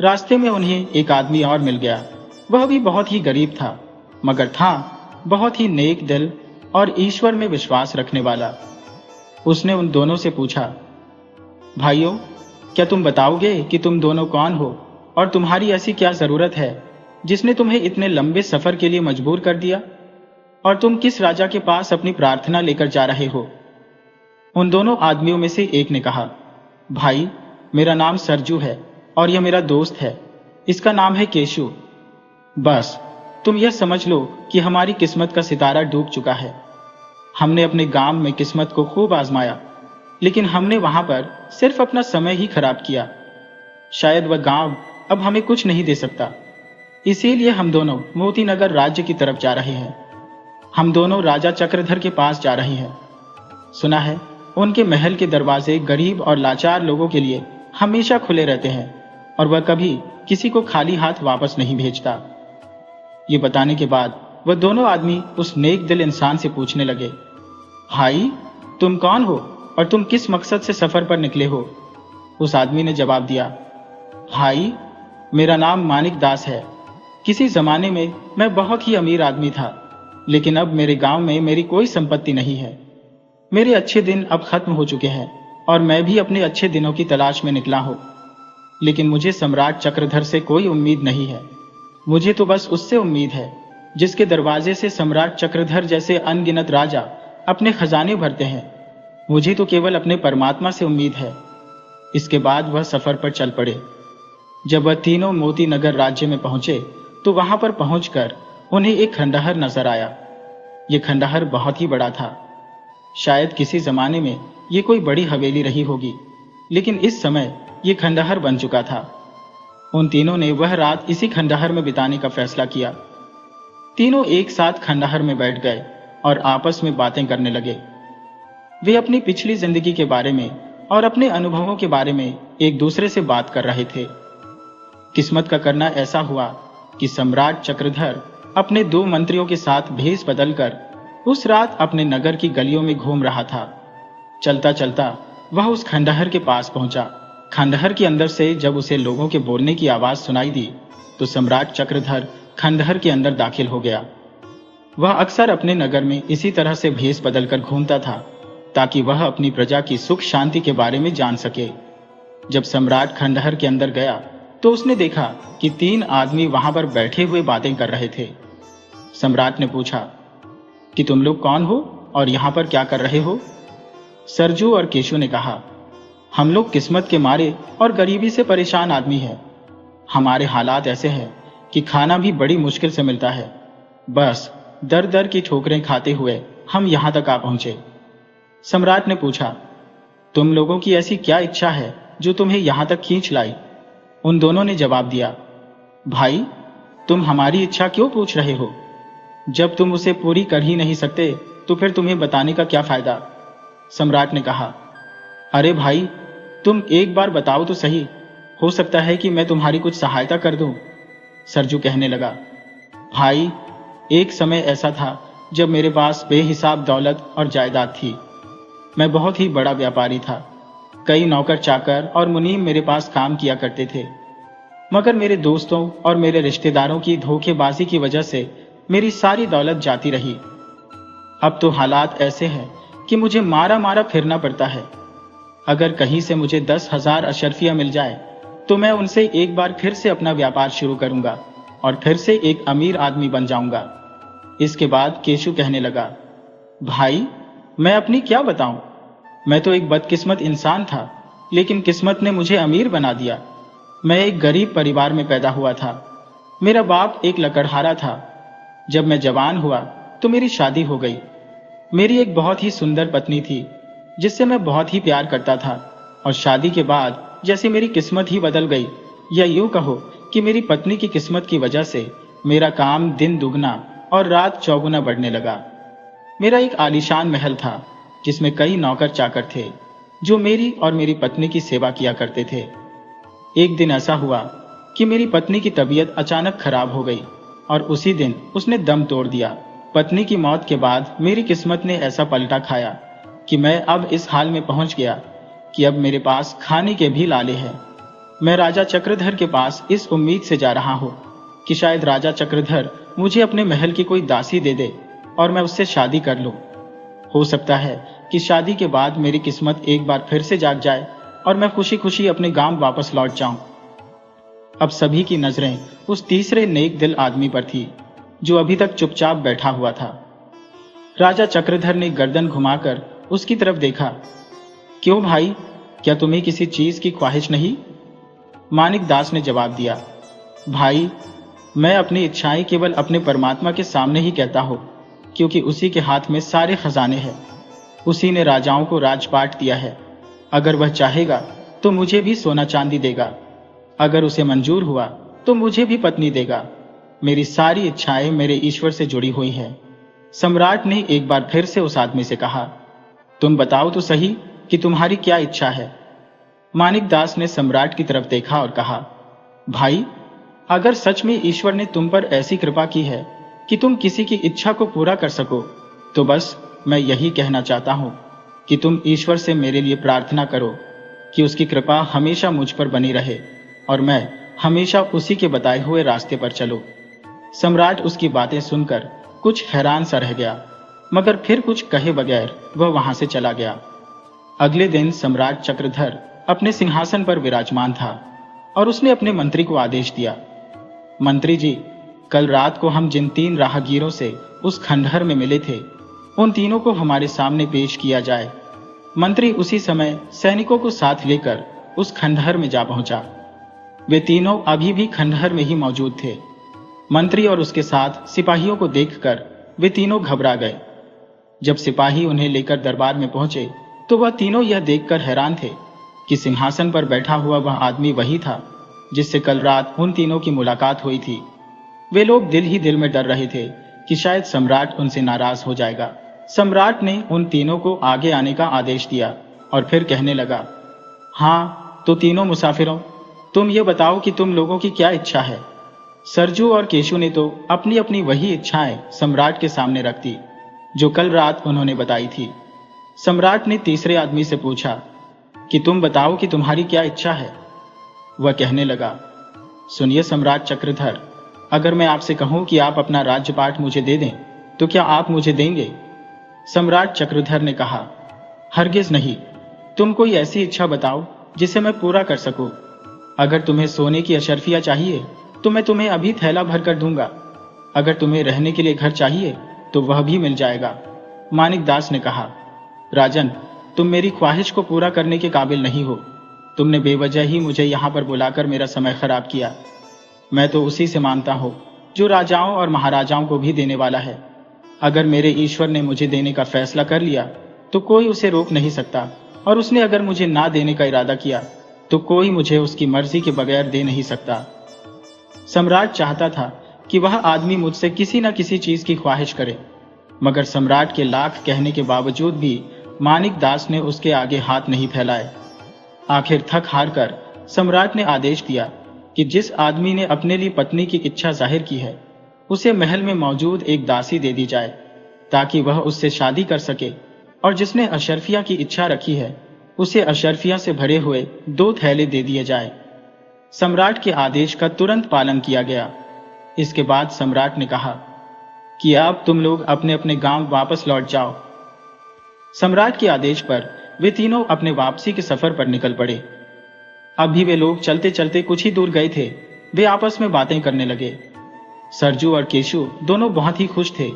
रास्ते में उन्हें एक आदमी और मिल गया। वह भी बहुत ही गरीब था, मगर था बहुत ही नेक दिल और ईश्वर में विश्वास रखने वाला। उसने उन दोनों से पूछा, भाइयों, क्या तुम बताओगे कि तुम दोनों कौन हो और तुम्हारी ऐसी क्या जरूरत है जिसने तुम्हें इतने लंबे सफर के लिए मजबूर कर दिया, और तुम किस राजा के पास अपनी प्रार्थना लेकर जा रहे हो? उन दोनों आदमियों में से एक ने कहा, भाई, मेरा नाम सरजू है और यह मेरा दोस्त है, इसका नाम है केशु। बस तुम यह समझ लो कि हमारी किस्मत का सितारा डूब चुका है। हमने अपने गांव में किस्मत को खूब आजमाया, लेकिन हमने वहां पर सिर्फ अपना समय ही खराब किया। शायद वह गांव अब हमें कुछ नहीं दे सकता। इसीलिए हम दोनों मोती नगर राज्य की तरफ जा रहे हैं। हम दोनों राजा चक्रधर के पास जा रहे हैं। सुना है उनके महल के दरवाजे गरीब और लाचार लोगों के लिए हमेशा खुले रहते हैं और वह कभी किसी को खाली हाथ वापस नहीं भेजता। ये बताने के बाद वह दोनों आदमी उस नेक दिल इंसान से पूछने लगे, भाई, तुम कौन हो और तुम किस मकसद से सफर पर निकले हो? उस आदमी ने जवाब दिया, भाई, मेरा नाम मानिक दास है। किसी जमाने में मैं बहुत ही अमीर आदमी था, लेकिन अब मेरे गांव में मेरी कोई संपत्ति नहीं है। मेरे अच्छे दिन अब खत्म हो चुके हैं और मैं भी अपने अच्छे दिनों की तलाश में निकला हूं। लेकिन मुझे सम्राट चक्रधर से कोई उम्मीद नहीं है। मुझे तो बस उससे उम्मीद है जिसके दरवाजे से सम्राट चक्रधर जैसे अनगिनत राजा अपने खजाने भरते हैं। मुझे तो केवल अपने परमात्मा से उम्मीद है। इसके बाद वह सफर पर चल पड़े। जब वह तीनों मोती नगर राज्य में पहुंचे तो वहां पर पहुंचकर उन्हें एक खंडहर नजर आया। ये खंडहर बहुत ही बड़ा था। शायद किसी जमाने में ये कोई बड़ी हवेली रही होगी, लेकिन इस समय ये खंडहर बन चुका था। उन तीनों ने वह रात इसी खंडहर में बिताने का फैसला किया। तीनों एक साथ खंडहर में बैठ गए और आपस में बातें करने लगे। वे अपनी पिछली जिंदगी के बारे में और अपने अनुभवों के बारे में एक दूसरे से बात कर रहे थे। किस्मत का करना ऐसा हुआ कि सम्राट चक्रधर अपने 2 मंत्रियों के साथ भेष बदलकर उस रात अपने नगर की गलियों में घूम रहा था। चलता चलता वह उस खंडहर के पास पहुंचा। खंडहर के अंदर से जब उसे लोगों के बोलने की आवाज सुनाई दी तो सम्राट चक्रधर खंडहर के अंदर दाखिल हो गया। वह अक्सर अपने नगर में इसी तरह से भेष बदलकर घूमता था ताकि वह अपनी प्रजा की सुख शांति के बारे में जान सके। जब सम्राट खंडहर के अंदर गया तो उसने देखा कि 3 आदमी वहां पर बैठे हुए बातें कर रहे थे। सम्राट ने पूछा कि तुम लोग कौन हो और यहां पर क्या कर रहे हो? सरजू और केशु ने कहा, हम लोग किस्मत के मारे और गरीबी से परेशान आदमी हैं। हमारे हालात ऐसे हैं कि खाना भी बड़ी मुश्किल से मिलता है। बस दर दर की ठोकरें खाते हुए हम यहां तक आ पहुंचे। सम्राट ने पूछा, तुम लोगों की ऐसी क्या इच्छा है जो तुम्हें यहां तक खींच लाई? उन दोनों ने जवाब दिया, भाई तुम हमारी इच्छा क्यों पूछ रहे हो? जब तुम उसे पूरी कर ही नहीं सकते तो फिर तुम्हें बताने का क्या फायदा? सम्राट ने कहा, अरे भाई तुम एक बार बताओ तो सही, हो सकता है कि मैं तुम्हारी कुछ सहायता कर दूं। सरजू कहने लगा, भाई एक समय ऐसा था जब मेरे पास बेहिसाब दौलत और जायदाद थी। मैं बहुत ही बड़ा व्यापारी था। कई नौकर चाकर और मुनीम मेरे पास काम किया करते थे, मगर मेरे दोस्तों और मेरे रिश्तेदारों की धोखेबाजी की वजह से मेरी सारी दौलत जाती रही। अब तो हालात ऐसे हैं कि मुझे मारा मारा फिरना पड़ता है। अगर कहीं से मुझे 10,000 अशर्फिया मिल जाए तो मैं उनसे एक बार फिर से अपना व्यापार शुरू करूंगा और फिर से एक अमीर आदमी बन जाऊंगा। इसके बाद केशु कहने लगा, भाई मैं अपनी क्या बताऊं? मैं तो एक बदकिस्मत इंसान था, लेकिन किस्मत ने मुझे अमीर बना दिया। मैं एक गरीब परिवार में पैदा हुआ था। मेरा बाप एक लकड़हारा था। जब मैं जवान हुआ तो मेरी शादी हो गई। मेरी एक बहुत ही सुंदर पत्नी थी जिससे मैं बहुत ही प्यार करता था, और शादी के बाद जैसे मेरी किस्मत ही बदल गई, या यूं कहो कि मेरी पत्नी की किस्मत की वजह से मेरा काम दिन दुगना और रात चौगुना बढ़ने लगा। मेरा एक आलीशान महल था जिसमें कई नौकर चाकर थे जो मेरी और मेरी पत्नी की सेवा किया करते थे। एक दिन ऐसा हुआ कि मेरी पत्नी की तबीयत अचानक खराब हो गई और उसी दिन उसने दम तोड़ दिया। पत्नी की मौत के बाद मेरी किस्मत ने ऐसा पलटा खाया कि मैं अब इस हाल में पहुंच गया कि अब मेरे पास खाने के भी लाले हैं। मैं राजा चक्रधर के पास इस उम्मीद से जा रहा हूं कि शायद राजा चक्रधर मुझे अपने महल की कोई दासी दे दे और मैं उससे शादी कर लूं। हो सकता है कि शादी के बाद मेरी किस्मत एक बार फिर से जाग जाए और मैं खुशी खुशी अपने गांव वापस लौट जाऊं। अब सभी की नजरें उस तीसरे नेक दिल आदमी पर थी जो अभी तक चुपचाप बैठा हुआ था। राजा चक्रधर ने गर्दन घुमाकर उसकी तरफ देखा। क्यों भाई, क्या तुम्हें किसी चीज की ख्वाहिश नहीं? मानिक दास ने जवाब दिया, भाई मैं अपनी इच्छाएं केवल अपने परमात्मा के सामने ही कहता हूं, क्योंकि उसी के हाथ में सारे खजाने हैं। उसी ने राजाओं को राजपाट दिया है। अगर वह चाहेगा तो मुझे भी सोना चांदी देगा। अगर उसे मंजूर हुआ तो मुझे भी पत्नी देगा। मेरी सारी इच्छाएं मेरे ईश्वर से जुड़ी हुई हैं। सम्राट ने एक बार फिर से उस आदमी से कहा, तुम बताओ तो सही कि तुम्हारी क्या इच्छा है? मानिक दास ने सम्राट की तरफ देखा और कहा, भाई अगर सच में ईश्वर ने तुम पर ऐसी कृपा की है कि तुम किसी की इच्छा को पूरा कर सको, तो बस मैं यही कहना चाहता हूं कि तुम ईश्वर से मेरे लिए प्रार्थना करो कि उसकी कृपा हमेशा मुझ पर बनी रहे और मैं हमेशा उसी के बताए हुए रास्ते पर चलूं। सम्राट उसकी बातें सुनकर कुछ हैरान सा रह गया, मगर फिर कुछ कहे बगैर वह वहां से चला गया। अगले दिन सम्राट चक्रधर अपने सिंहासन पर विराजमान था और उसने अपने मंत्री को आदेश दिया, मंत्री जी, कल रात को हम जिन 3 राहगीरों से उस खंडहर में मिले थे, उन तीनों को हमारे सामने पेश किया जाए। मंत्री उसी समय सैनिकों को साथ लेकर उस खंडहर में जा पहुंचा। वे तीनों अभी भी खंडहर में ही मौजूद थे। मंत्री और उसके साथ सिपाहियों को देखकर वे तीनों घबरा गए। जब सिपाही उन्हें लेकर दरबार में पहुंचे तो वह तीनों यह देखकर हैरान थे कि सिंहासन पर बैठा हुआ वह आदमी वही था जिससे कल रात उन तीनों की मुलाकात हुई थी। वे लोग दिल ही दिल में डर रहे थे कि शायद सम्राट उनसे नाराज हो जाएगा। सम्राट ने उन तीनों को आगे आने का आदेश दिया और फिर कहने लगा, हाँ तो तीनों मुसाफिरों, तुम ये बताओ कि तुम लोगों की क्या इच्छा है। सरजू और केशु ने तो अपनी अपनी वही इच्छाएं सम्राट के सामने रख दी जो कल रात उन्होंने बताई थी। सम्राट ने तीसरे आदमी से पूछा कि तुम बताओ कि तुम्हारी क्या इच्छा है। वह कहने लगा, सुनिए सम्राट चक्रधर, अगर मैं आपसे कहूं कि आप अपना राज्यपाट मुझे दे दें तो क्या आप मुझे देंगे। सम्राट चक्रधर ने कहा, हरगिज नहीं, तुम कोई ऐसी इच्छा बताओ जिसे मैं पूरा कर सकूं। अगर तुम्हें सोने की अशर्फियां चाहिए तो मैं तुम्हें अभी थैला भर कर दूंगा। अगर तुम्हें रहने के लिए घर चाहिए तो वह भी मिल जाएगा। मानिक दास ने कहा, राजन, तुम मेरी ख्वाहिश को पूरा करने के काबिल नहीं हो। तुमने बेवजह ही मुझे यहाँ पर बुलाकर मेरा समय खराब किया। मैं तो उसी से मांगता हूँ जो राजाओं और महाराजाओं को भी देने वाला है। अगर मेरे ईश्वर ने मुझे देने का फैसला कर लिया तो कोई उसे रोक नहीं सकता, और उसने अगर मुझे ना देने का इरादा किया तो कोई मुझे उसकी मर्जी के बगैर दे नहीं सकता। सम्राट चाहता था कि वह आदमी मुझसे किसी न किसी चीज की ख्वाहिश करे, मगर सम्राट के लाख कहने के बावजूद भी मानिक दास ने उसके आगे हाथ नहीं फैलाए। आखिर थक हार कर सम्राट ने आदेश दिया कि जिस आदमी ने अपने लिए पत्नी की इच्छा जाहिर की है उसे महल में मौजूद एक दासी दे दी जाए ताकि वह उससे शादी कर सके, और जिसने अशर्फिया की इच्छा रखी है उसे अशर्फिया से भरे हुए 2 थैले दे दिए जाए। सम्राट के आदेश का तुरंत पालन किया गया। इसके बाद सम्राट ने कहा कि अब तुम लोग अपने अपने गांव वापस लौट जाओ। सम्राट के आदेश पर वे तीनों अपने वापसी के सफर पर निकल पड़े। अब भी वे लोग चलते चलते कुछ ही दूर गए थे, वे आपस में बातें करने लगे। सरजू और केशु दोनों बहुत ही खुश थे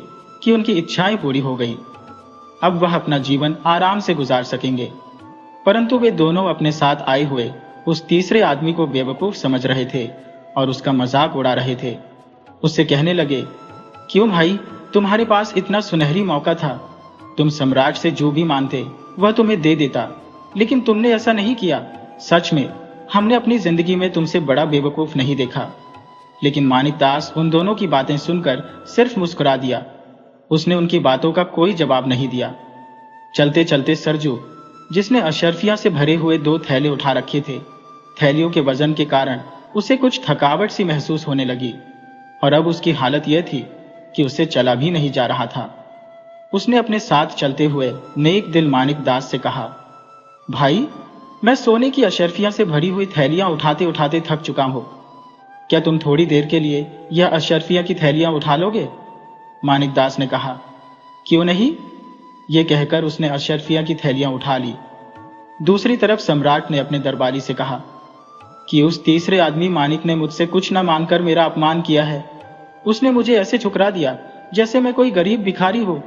कि उनकी इच्छाएं पूरी हो गई। अब वह अपना जीवन आराम से गुजार सकेंगे। परंतु वे दोनों अपने साथ आए हुए उस तीसरे आदमी को बेवकूफ समझ रहे थे और उसका मजाक उड़ा रहे थे। उससे कहने लगे, क्यों भाई, तुम्हारे पास इतना सुनहरी मौका था, तुम सम्राट से जो भी मांगते वह तुम्हें दे देता, लेकिन तुमने ऐसा नहीं किया। सच में हमने अपनी जिंदगी में तुमसे बड़ा बेवकूफ नहीं देखा। लेकिन मानिक दास उन दोनों की बातें सुनकर सिर्फ मुस्कुरा दिया। उसने उनकी बातों का कोई जवाब नहीं दिया। चलते चलते सरजू, जिसने अशर्फिया से भरे हुए 2 थैले उठा रखे थे, थैलियों के वजन के कारण उसे कुछ थकावट सी महसूस होने लगी और अब उसकी हालत यह थी कि उससे चला भी नहीं जा रहा था। उसने अपने साथ चलते हुए नेक दिल मानिक दास से कहा, भाई, मैं सोने की अशर्फिया से भरी हुई थैलियां उठाते उठाते थक चुका हूं। क्या तुम थोड़ी देर के लिए यह अशर्फिया की थैलियां उठा लोगे। मानिक दास ने कहा, क्यों नहीं। यह कहकर उसने अशर्फिया की थैलियां उठा ली। दूसरी तरफ सम्राट ने अपने दरबारी से कहा कि उस तीसरे आदमी मानिक ने मुझसे कुछ न मांगकर मेरा अपमान किया है। उसने मुझे ऐसे ठुकरा दिया जैसे मैं कोई गरीब भिखारी हो,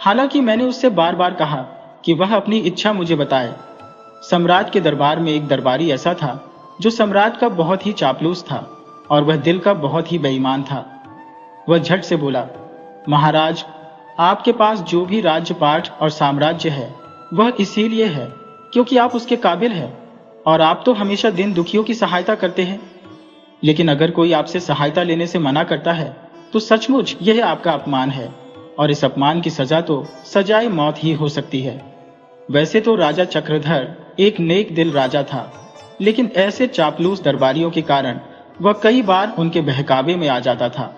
हालांकि मैंने उससे बार बार कहा कि वह अपनी इच्छा मुझे बताए। सम्राट के दरबार में एक दरबारी ऐसा था जो सम्राट का बहुत ही चापलूस था और वह दिल का बहुत ही बेईमान था। वह झट से बोला, महाराज, आपके पास जो भी राज्यपाठ और साम्राज्य है वह इसीलिए है क्योंकि आप उसके काबिल हैं, और आप तो हमेशा दिन दुखियों की सहायता करते हैं। लेकिन अगर कोई आपसे सहायता लेने से मना करता है तो सचमुच यह आपका अपमान है, और इस अपमान की सजा तो सजाए मौत ही हो सकती है। वैसे तो राजा चक्रधर एक नेक दिल राजा था, लेकिन ऐसे चापलूस दरबारियों के कारण वह कई बार उनके बहकावे में आ जाता था।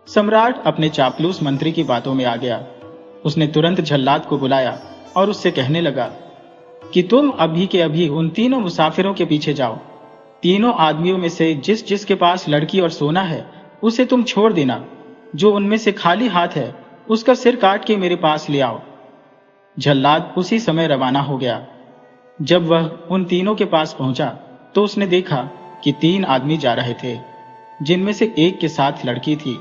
सम्राट अपने चापलूस मंत्री की बातों में आ गया। उसने तुरंत झल्लाद को बुलाया और उससे कहने लगा कि तुम अभी के अभी उन तीनों मुसाफिरों के पीछे जाओ। तीनों आदमियों में से जिस जिसके पास लड़की और सोना है उसे तुम छोड़ देना। जो उनमें से खाली हाथ है उसका सिर काट के मेरे पास ले आओ। झल्लाद उसी समय रवाना हो गया। जब वह उन तीनों के पास पहुंचा तो उसने देखा कि 3 आदमी जा रहे थे, जिनमें से एक के साथ लड़की थी,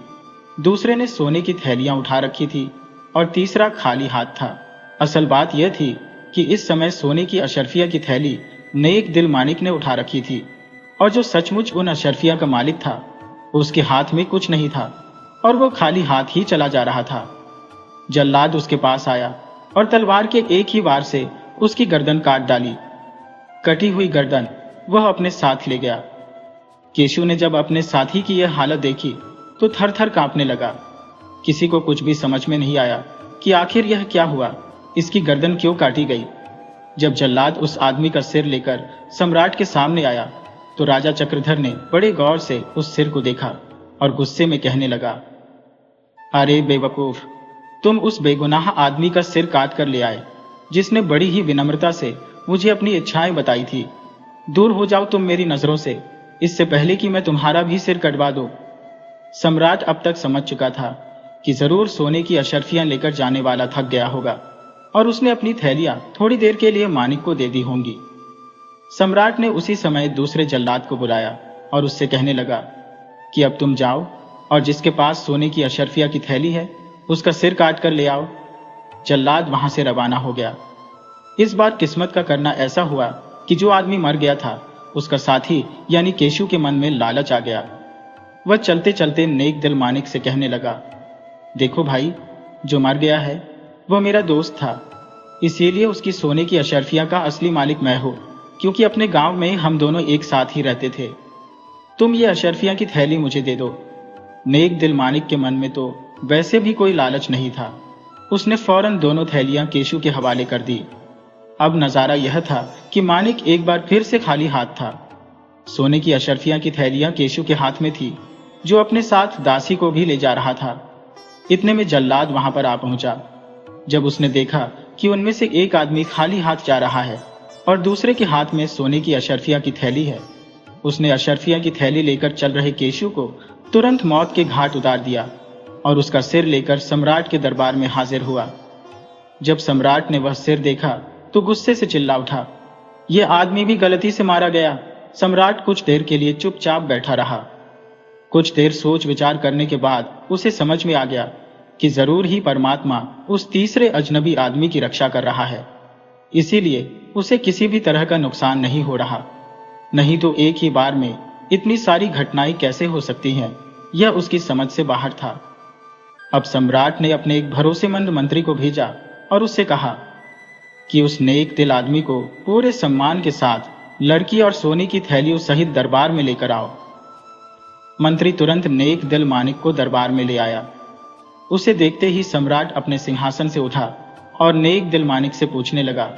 दूसरे ने सोने की थैलियां उठा रखी थी और तीसरा खाली हाथ था। असल बात यह थी कि इस समय सोने की अशर्फिया की थैली नेक दिल मानिक ने उठा रखी थी, और जो सचमुच उन अशर्फिया का मालिक था उसके हाथ में कुछ नहीं था और वो खाली हाथ ही चला जा रहा था। जल्लाद उसके पास आया और तलवार के एक ही वार से उसकी गर्दन काट डाली। कटी हुई गर्दन वह अपने साथ ले गया। केशु ने जब अपने साथी की यह हालत देखी तो थर थर कांपने लगा। किसी को कुछ भी समझ में नहीं आया कि आखिर यह क्या हुआ, इसकी गर्दन क्यों काटी गई। जब जल्लाद उस आदमी का सिर लेकर सम्राट के सामने आया तो राजा चक्रधर ने बड़े गौर से उस सिर को देखा और गुस्से में कहने लगा, अरे बेवकूफ, तुम उस बेगुनाह आदमी का सिर काट कर ले आए जिसने बड़ी ही विनम्रता से मुझे अपनी इच्छाएं बताई थी। दूर हो जाओ तुम मेरी नजरों से, इससे पहले कि मैं तुम्हारा भी सिर कटवा दूं। सम्राट अब तक समझ चुका था कि जरूर सोने की अशर्फियां लेकर जाने वाला थक गया होगा और उसने अपनी थैलियां थोड़ी देर के लिए मानिक को दे दी होंगी। सम्राट ने उसी समय दूसरे जल्लाद को बुलाया और उससे कहने लगा कि अब तुम जाओ और जिसके पास सोने की अशर्फिया की थैली है उसका सिर काट कर ले आओ। जल्लाद वहां से रवाना हो गया। इस बार किस्मत का करना ऐसा हुआ कि जो आदमी मर गया था उसका साथी यानी केशु के मन में लालच आ गया। वह चलते चलते नेक दिल मानिक से कहने लगा, देखो भाई, जो मर गया है वह मेरा दोस्त था, इसीलिए उसकी सोने की अशर्फिया का असली मालिक मैं हूं, क्योंकि अपने गांव में हम दोनों एक साथ ही रहते थे। तुम ये अशर्फिया की थैली मुझे दे दो। नेक दिल मानिक के मन में तो वैसे भी कोई लालच नहीं था। उसने फौरन दोनों थैलियां केशु के हवाले कर दी। अब नजारा यह था कि मानिक एक बार फिर से खाली हाथ था। सोने की अशर्फिया की थैलियां केशु के हाथ में थी, जो अपने साथ दासी को भी ले जा रहा था। इतने में जल्लाद वहां पर आ पहुंचा। जब उसने देखा कि उनमें से एक आदमी खाली हाथ जा रहा है और दूसरे के हाथ में सोने की अशर्फिया की थैली है, उसने अशर्फिया की थैली लेकर चल रहे केशु को तुरंत मौत के घाट उतार दिया और उसका सिर लेकर सम्राट के दरबार में हाजिर हुआ। जब सम्राट ने वह सिर देखा तो गुस्से से चिल्ला उठा, यह आदमी भी गलती से मारा गया। सम्राट कुछ देर के लिए चुपचाप बैठा रहा। कुछ देर सोच विचार करने के बाद उसे समझ में आ गया कि जरूर ही परमात्मा उस तीसरे अजनबी आदमी की रक्षा कर रहा है, इसीलिए उसे किसी भी तरह का नुकसान नहीं हो रहा। नहीं तो एक ही बार में इतनी सारी घटनाएं कैसे हो सकती हैं, यह उसकी समझ से बाहर था। अब सम्राट ने अपने एक भरोसेमंद मंत्री को भेजा और उससे कहा कि उस नेक दिल आदमी को पूरे सम्मान के साथ लड़की और सोने की थैलियों सहित दरबार में लेकर आओ। मंत्री तुरंत नेक दिल मानिक को दरबार में ले आया। उसे देखते ही सम्राट अपने सिंहासन से उठा और नेक दिल मानिक से पूछने लगा,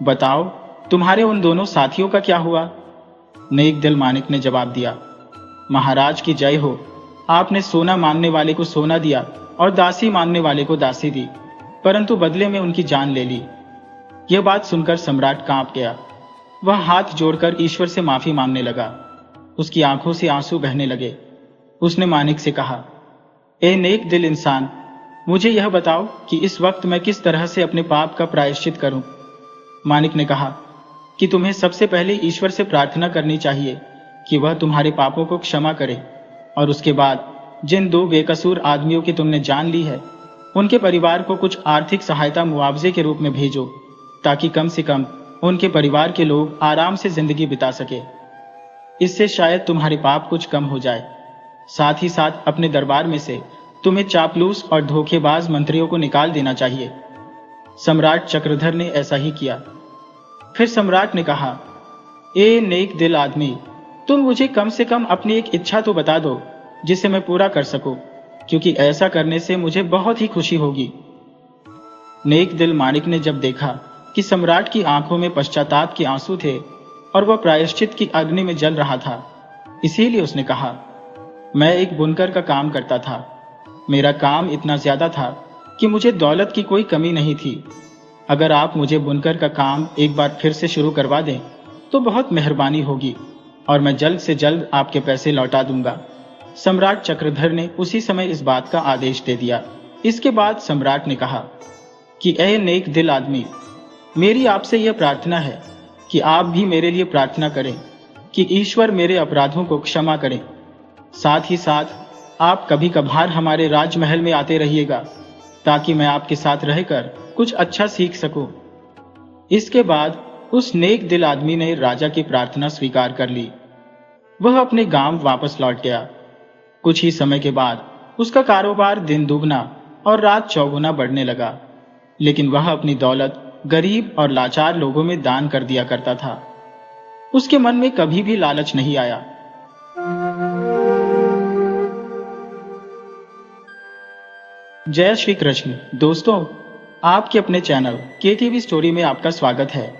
बताओ तुम्हारे उन दोनों साथियों का क्या हुआ। नेक दिल मानिक ने जवाब दिया, महाराज की जय हो, आपने सोना मांगने वाले को सोना दिया और दासी मांगने वाले को दासी दी, परंतु बदले में उनकी जान ले ली। यह बात सुनकर सम्राट कांप गया। वह हाथ जोड़कर ईश्वर से माफी मांगने लगा। उसकी आंखों से आंसू बहने लगे। उसने मानिक से कहा, ए नेक दिल इंसान, मुझे यह बताओ कि इस वक्त मैं किस तरह से अपने पाप का प्रायश्चित करूं। मानिक ने कहा कि तुम्हें सबसे पहले ईश्वर से प्रार्थना करनी चाहिए कि वह तुम्हारे पापों को क्षमा करे, और उसके बाद जिन दो बेकसूर आदमियों की तुमने जान ली है उनके परिवार को कुछ आर्थिक सहायता मुआवजे के रूप में भेजो, ताकि कम से कम उनके परिवार के लोग आराम से जिंदगी बिता सके। इससे शायद तुम्हारे पाप कुछ कम हो जाए। साथ ही साथ अपने दरबार में से तुम्हें चापलूस और धोखेबाज मंत्रियों को निकाल देना चाहिए। सम्राट चक्रधर ने ऐसा ही किया। फिर सम्राट ने कहा, ए नेक दिल आदमी, तुम मुझे कम से कम अपनी एक इच्छा तो बता दो जिसे मैं पूरा कर सकूं, क्योंकि ऐसा करने से मुझे बहुत ही खुशी होगी। नेक दिल मानिक ने जब देखा कि सम्राट की आंखों में पश्चाताप के आंसू थे और वह प्रायश्चित की अग्नि में जल रहा था, इसीलिए उसने कहा, मैं एक बुनकर का काम करता था। मेरा काम इतना ज्यादा था कि मुझे दौलत की कोई कमी नहीं थी। अगर आप मुझे बुनकर का काम एक बार फिर से शुरू करवा दें तो बहुत मेहरबानी होगी और मैं जल्द से जल्द आपके पैसे लौटा दूंगा। सम्राट चक्रधर ने उसी समय इस बात का आदेश दे दिया। इसके बाद सम्राट ने कहा कि ए नेक दिल आदमी, मेरी आपसे यह प्रार्थना है कि आप भी मेरे लिए प्रार्थना करें कि ईश्वर मेरे अपराधों को क्षमा करें। साथ ही साथ आप कभी कभार हमारे राजमहल में आते रहिएगा, ताकि मैं आपके साथ रहकर कुछ अच्छा सीख सकूं। इसके बाद उस नेक दिल आदमी ने राजा की प्रार्थना स्वीकार कर ली। वह अपने गांव वापस लौट गया। कुछ ही समय के बाद उसका कारोबार दिन दुगना और रात चौगुना बढ़ने लगा, लेकिन वह अपनी दौलत गरीब और लाचार लोगों में दान कर दिया करता था। उसके मन में कभी भी लालच नहीं आया। जय श्री कृष्ण। दोस्तों, आपके अपने चैनल केटीवी स्टोरी में आपका स्वागत है।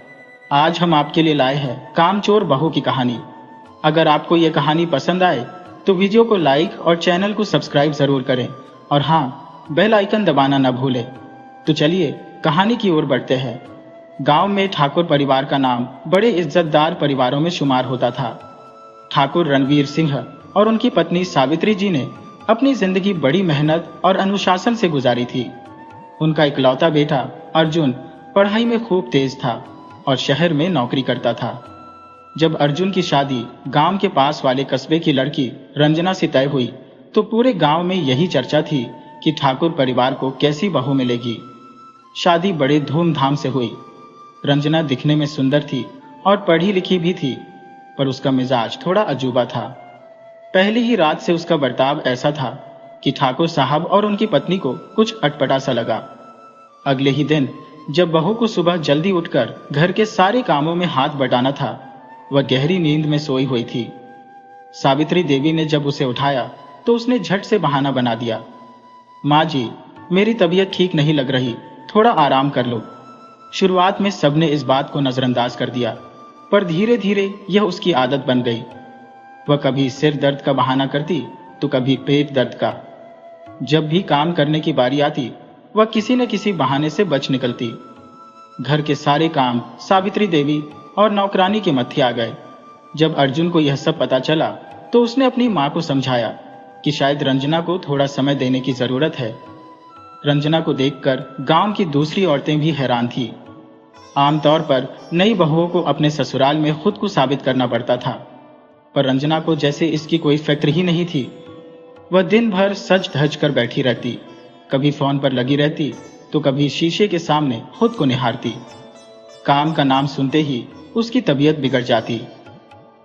आज हम आपके लिए लाए हैं कामचोर बहू की कहानी। अगर आपको यह कहानी पसंद आए तो वीडियो को लाइक और चैनल को सब्सक्राइब जरूर करें, और हाँ, बेल आइकन दबाना न भूलें। तो चलिए कहानी की ओर बढ़ते हैं। गांव में ठाकुर परिवार का नाम बड़े इज्जतदार परिवारों में शुमार होता था। ठाकुर रणवीर सिंह और उनकी पत्नी सावित्री जी ने अपनी जिंदगी बड़ी मेहनत और अनुशासन से गुजारी थी। उनका इकलौता बेटा अर्जुन पढ़ाई में खूब तेज था और शहर में नौकरी करता था। जब अर्जुन की शादी गांव के पास वाले कस्बे की लड़की रंजना से तय हुई तो पूरे गांव में यही चर्चा थी कि ठाकुर परिवार को कैसी बहू मिलेगी। शादी बड़े धूमधाम से हुई। रंजना दिखने में सुंदर थी और पढ़ी लिखी भी थी, पर उसका मिजाज थोड़ा अजूबा था। पहली ही रात से उसका बर्ताव ऐसा था कि ठाकुर साहब और उनकी पत्नी को कुछ अटपटा सा लगा। अगले ही दिन जब बहू को सुबह जल्दी उठकर घर के सारे कामों में हाथ बटाना था, वह गहरी नींद में सोई हुई थी। सावित्री देवी ने जब उसे उठाया तो उसने झट से बहाना बना दिया, माँ जी, मेरी तबीयत ठीक नहीं लग रही, थोड़ा आराम कर लो। शुरुआत में सबने इस बात को नजरअंदाज कर दिया, पर धीरे धीरे यह उसकी आदत बन गई। वह कभी सिर दर्द का बहाना करती तो कभी पेट दर्द का। जब भी काम करने की बारी आती, वह किसी न किसी बहाने से बच निकलती। घर के सारे काम सावित्री देवी और नौकरानी के मत्थे आ गए। जब अर्जुन को यह सब पता चला तो उसने अपनी मां को समझाया कि शायद रंजना को थोड़ा समय देने की जरूरत है। रंजना को देखकर गांव की दूसरी औरतें भी हैरान थीं। आमतौर पर नई बहुओं को अपने ससुराल में खुद को साबित करना पड़ता था, पर रंजना को जैसे इसकी कोई फिक्र ही नहीं थी। वह दिन भर सज धज कर बैठी रहती, कभी फोन पर लगी रहती तो कभी शीशे के सामने खुद को निहारती। काम का नाम सुनते ही उसकी तबीयत बिगड़ जाती।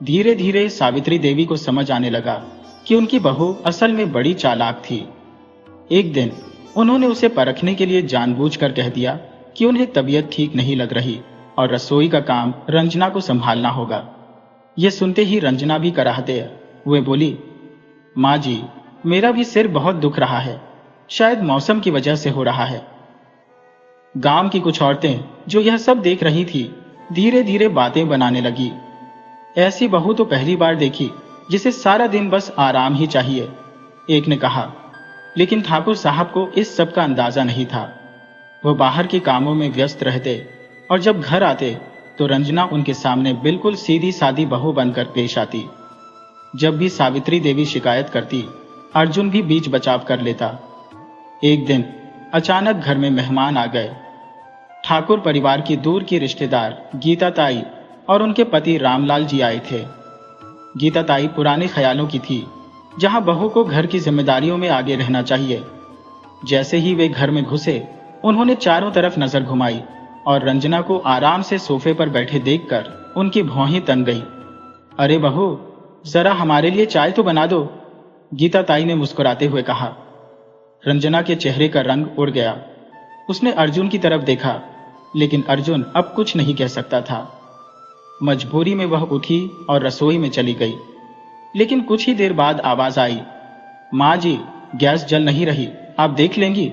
धीरे धीरे सावित्री देवी को समझ आने लगा कि उनकी बहू असल में बड़ी चालाक थी। एक दिन उन्होंने उसे परखने के लिए जानबूझकर कह दिया कि उन्हें तबीयत ठीक नहीं लग रही और रसोई का काम रंजना को संभालना होगा। यह सुनते ही रंजना भी कराहते हुए बोली, माँ जी, मेरा भी सिर बहुत दुख रहा है, शायद मौसम की वजह से हो रहा है। गांव की कुछ औरतें जो यह सब देख रही थी, धीरे धीरे बातें बनाने लगी। ऐसी बहू तो पहली बार देखी जिसे सारा दिन बस आराम ही चाहिए, एक ने कहा। लेकिन ठाकुर साहब को इस सब का अंदाजा नहीं था। वह बाहर के कामों में व्यस्त रहते और जब घर आते तो रंजना उनके सामने बिल्कुल सीधी सादी बहू बनकर पेश आती। जब भी सावित्री देवी शिकायत करती, अर्जुन भी बीच बचाव कर लेता। एक दिन अचानक घर में मेहमान आ गए। ठाकुर परिवार की दूर की रिश्तेदार गीता ताई और उनके पति रामलाल जी आए थे। गीता ताई पुराने ख्यालों की थी, जहां बहू को घर की जिम्मेदारियों में आगे रहना चाहिए। जैसे ही वे घर में घुसे, उन्होंने चारों तरफ नजर घुमाई और रंजना को आराम से सोफे पर बैठे देखकर उनकी भौहें तन गई। अरे बहू, जरा हमारे लिए चाय तो बना दो, गीता ताई ने मुस्कुराते हुए कहा। रंजना के चेहरे का रंग उड़ गया। उसने अर्जुन की तरफ देखा, लेकिन अर्जुन अब कुछ नहीं कह सकता था। मजबूरी में वह उठी और रसोई में चली गई। लेकिन कुछ ही देर बाद आवाज आई, माँ जी, गैस जल नहीं रही, आप देख लेंगी।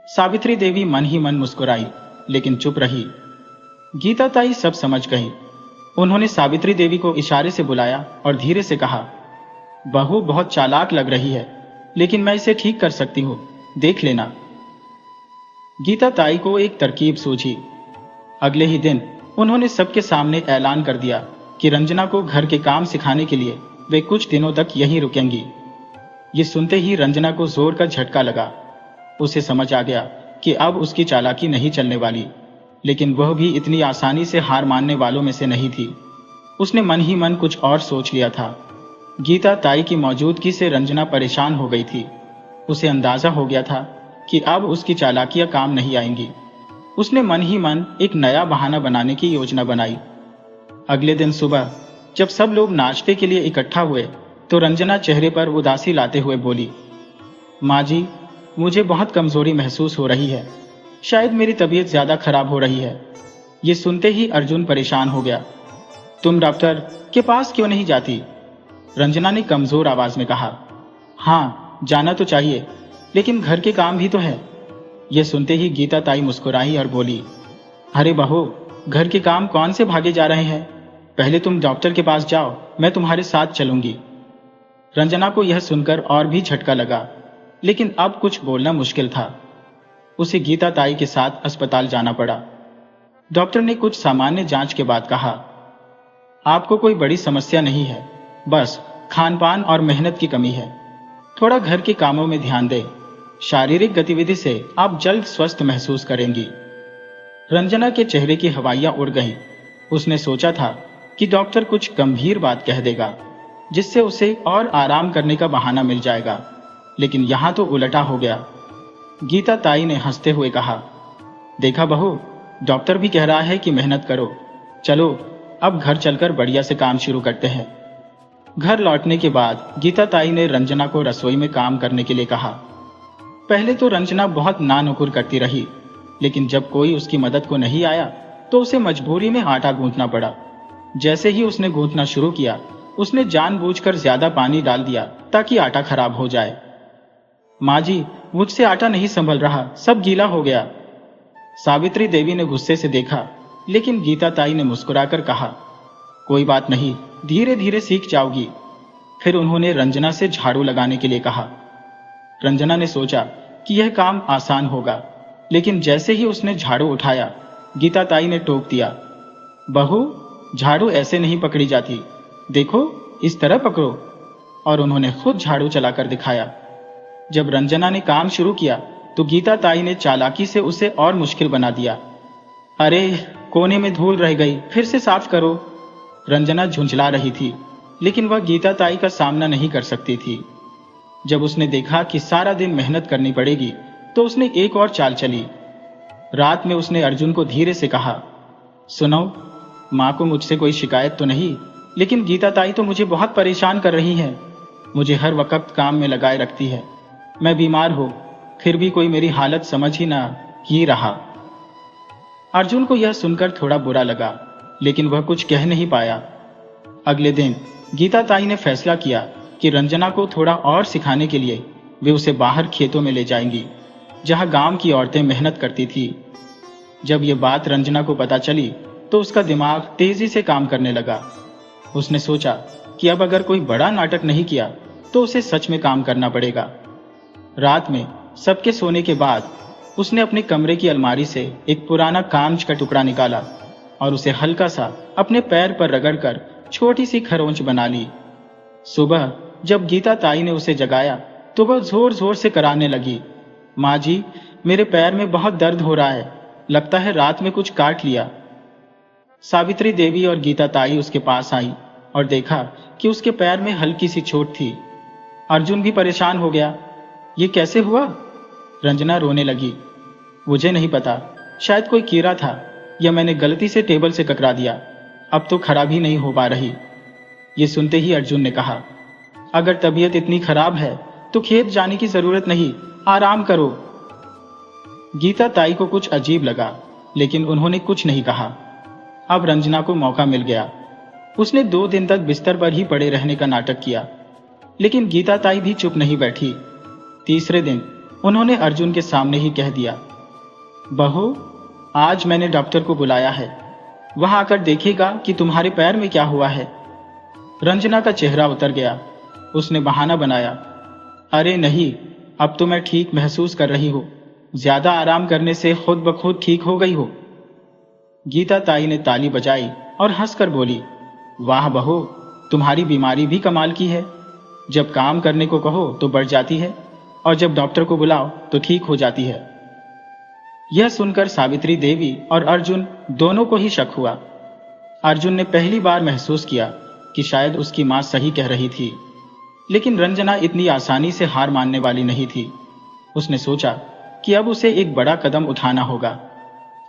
सावित्री देवी मन ही मन मुस्कुराई, लेकिन चुप रही। गीता ताई सब समझ गई। उन्होंने सावित्री देवी को इशारे से बुलाया और धीरे से कहा, बहू बहुत चालाक लग रही है, लेकिन मैं इसे ठीक कर सकती हूं, देख लेना। गीता ताई को एक तरकीब सूझी। अगले ही दिन उन्होंने सबके सामने ऐलान कर दिया कि रंजना को घर के काम सिखाने के लिए वे कुछ दिनों तक यहीं रुकेंगी। ये सुनते ही रंजना को जोर का झटका लगा। उसे समझ आ गया कि अब उसकी चालाकी नहीं चलने वाली, लेकिन वह भी इतनी आसानी से हार मानने वालों में से नहीं थी। उसने मन ही मन कुछ और सोच लिया था। गीता ताई की मौजूदगी से रंजना परेशान हो गई थी। उसे अंदाजा हो गया था कि अब उसकी चालाकियां काम नहीं आएंगी। उसने मन ही मन एक नया बहाना बनाने की योजना बनाई। अगले दिन सुबह जब सब लोग नाश्ते के लिए इकट्ठा हुए तो रंजना चेहरे पर उदासी लाते हुए बोली, माँ जी, मुझे बहुत कमजोरी महसूस हो रही है, शायद मेरी तबीयत ज्यादा खराब हो रही है। ये सुनते ही अर्जुन परेशान हो गया। तुम डॉक्टर के पास क्यों नहीं जाती? रंजना ने कमजोर आवाज में कहा। हाँ, जाना तो चाहिए, लेकिन घर के काम भी तो है। यह सुनते ही गीता ताई मुस्कुराई और बोली, अरे बहू, घर के काम कौन से भागे जा रहे हैं? पहले तुम डॉक्टर के पास जाओ, मैं तुम्हारे साथ चलूंगी। रंजना को यह सुनकर और भी झटका लगा, लेकिन अब कुछ बोलना मुश्किल था। उसे गीता ताई के साथ अस्पताल जाना पड़ा। डॉक्टर ने कुछ सामान्य जांच के बाद कहा, आपको कोई बड़ी समस्या नहीं है, बस खानपान और मेहनत की कमी है। थोड़ा घर के कामों में ध्यान दें, शारीरिक गतिविधि से आप जल्द स्वस्थ महसूस करेंगी। रंजना के चेहरे की हवाइयां उड़ गईं। उसने सोचा था कि डॉक्टर कुछ गंभीर बात कह देगा, जिससे उसे और आराम करने का बहाना मिल जाएगा, लेकिन यहां तो उल्टा हो गया। गीता ताई ने हंसते हुए कहा, देखा बहू, डॉक्टर भी कह रहा है कि मेहनत करो। चलो अब घर चलकर बढ़िया से काम शुरू करते हैं। घर लौटने के बाद गीता ताई ने रंजना को रसोई में काम करने के लिए कहा। पहले तो रंजना बहुत नानुकुर करती रही, लेकिन जब कोई उसकी मदद को नहीं आया तो उसे मजबूरी में आटा गूंथना पड़ा। जैसे ही उसने गूंथना शुरू किया, उसने जानबूझकर ज्यादा पानी डाल दिया ताकि आटा खराब हो जाए। माँ जी, मुझसे आटा नहीं संभल रहा, सब गीला हो गया। सावित्री देवी ने गुस्से से देखा, लेकिन गीता ताई ने मुस्कुराकर कहा, कोई बात नहीं, धीरे धीरे सीख जाओगी। फिर उन्होंने रंजना से झाड़ू लगाने के लिए कहा। रंजना ने सोचा कि यह काम आसान होगा, लेकिन जैसे ही उसने झाड़ू उठाया, गीता ताई ने टोक दिया, बहू, झाड़ू ऐसे नहीं पकड़ी जाती, देखो इस तरह पकड़ो। और उन्होंने खुद झाड़ू चलाकर दिखाया। जब रंजना ने काम शुरू किया तो गीता ताई ने चालाकी से उसे और मुश्किल बना दिया। अरे, कोने में धूल रह गई, फिर से साफ करो। रंजना झुंझला रही थी, लेकिन वह गीता ताई का सामना नहीं कर सकती थी। जब उसने देखा कि सारा दिन मेहनत करनी पड़ेगी, तो उसने एक और चाल चली। रात में उसने अर्जुन को धीरे से कहा, सुनो, माँ को मुझसे कोई शिकायत तो नहीं, लेकिन गीता ताई तो मुझे बहुत परेशान कर रही है। मुझे हर वक्त काम में लगाए रखती है। मैं बीमार हूं, फिर भी कोई मेरी हालत समझ ही ना ही रहा। अर्जुन को यह सुनकर थोड़ा बुरा लगा, लेकिन वह कुछ कह नहीं पाया। अगले दिन गीता ताई ने फैसला किया कि रंजना को थोड़ा और सिखाने के लिए वे उसे बाहर खेतों में ले जाएंगी, जहां गांव की औरतें मेहनत करती थी। जब यह बात रंजना को पता चली तो उसका दिमाग तेजी से काम करने लगा। उसने सोचा कि अब अगर कोई बड़ा नाटक नहीं किया तो उसे सच में काम करना पड़ेगा। रात में सबके सोने के बाद उसने अपने कमरे की अलमारी से एक पुराना कांच का टुकड़ा निकाला और उसे हल्का सा अपने पैर पर रगड़कर छोटी सी खरोंच बना ली। सुबह जब गीता ताई ने उसे जगाया तो वह जोर जोर से कराने लगी, माँ जी, मेरे पैर में बहुत दर्द हो रहा है, लगता है रात में कुछ काट लिया। सावित्री देवी और गीता ताई उसके पास आई और देखा कि उसके पैर में हल्की सी चोट थी। अर्जुन भी परेशान हो गया, ये कैसे हुआ? रंजना रोने लगी, मुझे नहीं पता, शायद कोई कीड़ा था या मैंने गलती से टेबल से टकरा दिया, अब तो खड़ा भी नहीं हो पा रही। ये सुनते ही अर्जुन ने कहा, अगर तबीयत इतनी खराब है तो खेत जाने की जरूरत नहीं, आराम करो। गीता ताई को कुछ अजीब लगा, लेकिन उन्होंने कुछ नहीं कहा। अब रंजना को मौका मिल गया। उसने 2 दिन तक बिस्तर पर ही पड़े रहने का नाटक किया, लेकिन गीता ताई भी चुप नहीं बैठी। तीसरे दिन उन्होंने अर्जुन के सामने ही कह दिया, बहू, आज मैंने डॉक्टर को बुलाया है, वह आकर देखेगा कि तुम्हारे पैर में क्या हुआ है। रंजना का चेहरा उतर गया। उसने बहाना बनाया, अरे नहीं, अब तो मैं ठीक महसूस कर रही हूं, ज्यादा आराम करने से खुद ब खुद ठीक हो गई हो। गीता ताई ने ताली बजाई और हंसकर बोली, वाह बहू, तुम्हारी बीमारी भी कमाल की है। जब काम करने को कहो तो बढ़ जाती है, और जब डॉक्टर को बुलाओ तो ठीक हो जाती है। यह सुनकर सावित्री देवी और अर्जुन दोनों को ही शक हुआ। अर्जुन ने पहली बार महसूस किया कि शायद उसकी मां सही कह रही थी, लेकिन रंजना इतनी आसानी से हार मानने वाली नहीं थी। उसने सोचा कि अब उसे एक बड़ा कदम उठाना होगा।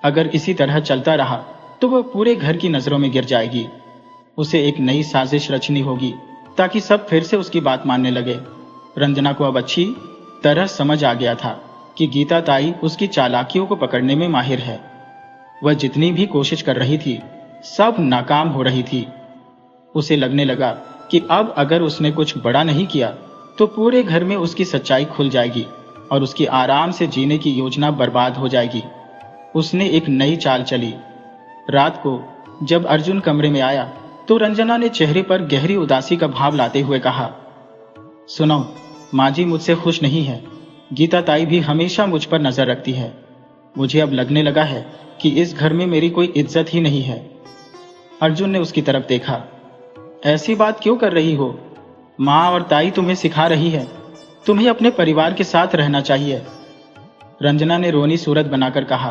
अगर इसी तरह चलता रहा तो वह पूरे घर की नजरों में गिर जाएगी। उसे एक नई साजिश रचनी होगी ताकि सब फिर से उसकी बात मानने लगे। रंजना को अब अच्छी तरह समझ आ गया था कि गीता ताई उसकी चालाकियों को पकड़ने में माहिर है। वह जितनी भी कोशिश कर रही थी, सब नाकाम हो रही थी। उसे लगने लगा कि अब अगर उसने कुछ बड़ा नहीं किया तो पूरे घर में उसकी सच्चाई खुल जाएगी और उसकी आराम से जीने की योजना बर्बाद हो जाएगी। उसने एक नई चाल चली। रात को जब अर्जुन कमरे में आया तो रंजना ने चेहरे पर गहरी उदासी का भाव लाते हुए कहा, सुनो, माँ जी मुझसे खुश नहीं है। गीता ताई भी हमेशा मुझ पर नजर रखती है। मुझे अब लगने लगा है कि इस घर में मेरी कोई इज्जत ही नहीं है। अर्जुन ने उसकी तरफ देखा। ऐसी बात क्यों कर रही हो? माँ और ताई तुम्हें सिखा रही है। तुम्हें अपने परिवार के साथ रहना चाहिए। रंजना ने रोनी सूरत बनाकर कहा,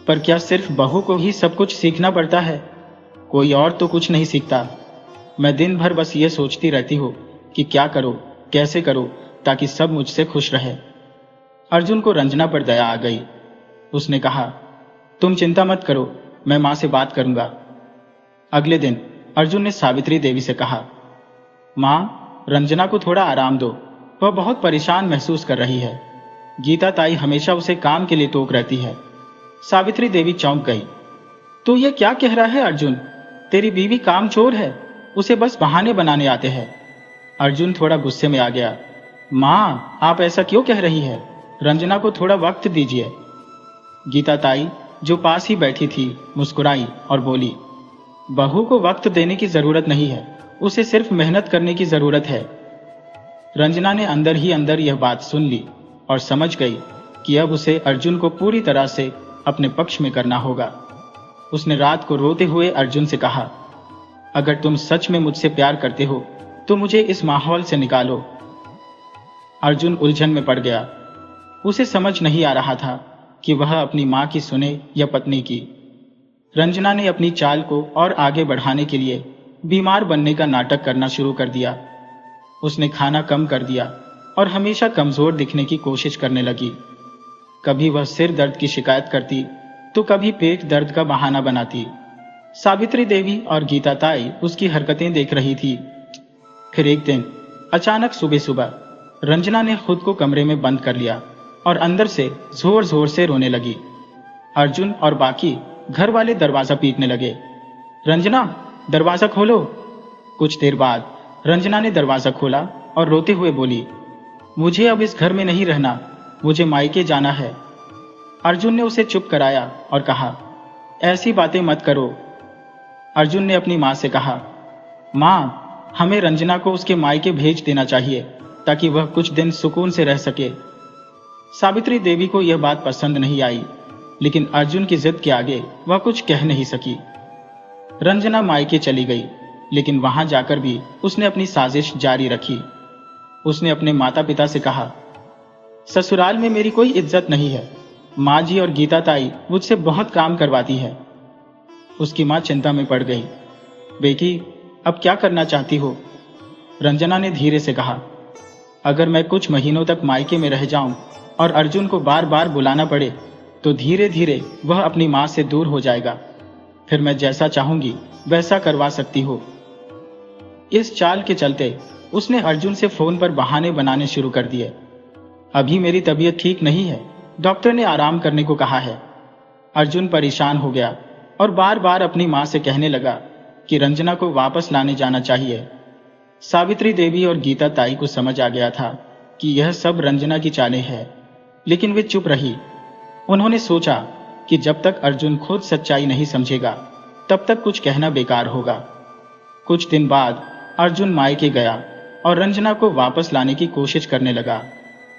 पर क्या सिर्फ बहू को ही सब कुछ सीखना पड़ता है? कोई और तो कुछ नहीं सीखता। मैं दिन भर बस ये सोचती रहती हूँ कि क्या करो, कैसे करो ताकि सब मुझसे खुश रहे। अर्जुन को रंजना पर दया आ गई। उसने कहा, तुम चिंता मत करो, मैं माँ से बात करूंगा। अगले दिन अर्जुन ने सावित्री देवी से कहा, माँ, रंजना को थोड़ा आराम दो, वह बहुत परेशान महसूस कर रही है। गीता ताई हमेशा उसे काम के लिए टोक रहती है। सावित्री देवी चौंक गई। तो ये क्या कह रहा है अर्जुन? तेरी बीवी कामचोर है, उसे बस बहाने बनाने आते हैं। अर्जुन थोड़ा गुस्से में आ गया। माँ, आप ऐसा क्यों कह रही है? रंजना को थोड़ा वक्त दीजिए। गीता ताई जो पास ही बैठी थी मुस्कुराई और बोली, बहू को वक्त देने की जरूरत नहीं है, उसे सिर्फ मेहनत करने की जरूरत है। रंजना ने अंदर ही अंदर यह बात सुन ली और समझ गई कि अब उसे अर्जुन को पूरी तरह से अपने पक्ष में करना होगा। उसने रात को रोते हुए अर्जुन से कहा, अगर तुम सच में मुझसे प्यार करते हो तो मुझे इस माहौल से निकालो। अर्जुन उलझन में पड़ गया। उसे समझ नहीं आ रहा था कि वह अपनी मां की सुने या पत्नी की। रंजना ने अपनी चाल को और आगे बढ़ाने के लिए बीमार बनने का नाटक करना शुरू कर दिया। उसने खाना कम कर दिया और हमेशा कमजोर दिखने की कोशिश करने लगी। कभी वह सिर दर्द की शिकायत करती तो कभी पेट दर्द का बहाना बनाती। सावित्री देवी और गीता ताई उसकी हरकतें देख रही थी। फिर एक दिन अचानक सुबह सुबह रंजना ने खुद को कमरे में बंद कर लिया और अंदर से जोर जोर से रोने लगी। अर्जुन और बाकी घर वाले दरवाजा पीटने लगे। रंजना, दरवाजा खोलो। कुछ देर बाद रंजना ने दरवाजा खोला और रोते हुए बोली, मुझे अब इस घर में नहीं रहना, मुझे मायके जाना है। अर्जुन ने उसे चुप कराया और कहा, ऐसी बातें मत करो। अर्जुन ने अपनी मां से कहा, मां, हमें रंजना को उसके मायके भेज देना चाहिए ताकि वह कुछ दिन सुकून से रह सके। सावित्री देवी को यह बात पसंद नहीं आई, लेकिन अर्जुन की जिद के आगे वह कुछ कह नहीं सकी। रंजना मायके चली गई, लेकिन वहां जाकर भी उसने अपनी साजिश जारी रखी। उसने अपने माता पिता से कहा, ससुराल में मेरी कोई इज्जत नहीं है। माँ जी और गीता ताई मुझसे बहुत काम करवाती है। उसकी माँ चिंता में पड़ गई। बेटी, अब क्या करना चाहती हो? रंजना ने धीरे से कहा, अगर मैं कुछ महीनों तक मायके में रह जाऊं और अर्जुन को बार बार बुलाना पड़े तो धीरे धीरे वह अपनी मां से दूर हो जाएगा। फिर मैं जैसा चाहूंगी वैसा करवा सकती हो। इस चाल के चलते उसने अर्जुन से फोन पर बहाने बनाने शुरू कर दिए। अभी मेरी तबीयत ठीक नहीं है, डॉक्टर ने आराम करने को कहा है। अर्जुन परेशान हो गया और बार बार अपनी मां से कहने लगा कि रंजना को वापस लाने जाना चाहिए। सावित्री देवी और गीता ताई को समझ आ गया था कि यह सब रंजना की चालें हैं, लेकिन वे चुप रही। उन्होंने सोचा कि जब तक अर्जुन खुद सच्चाई नहीं समझेगा तब तक कुछ कहना बेकार होगा। कुछ दिन बाद अर्जुन मायके गया और रंजना को वापस लाने की कोशिश करने लगा,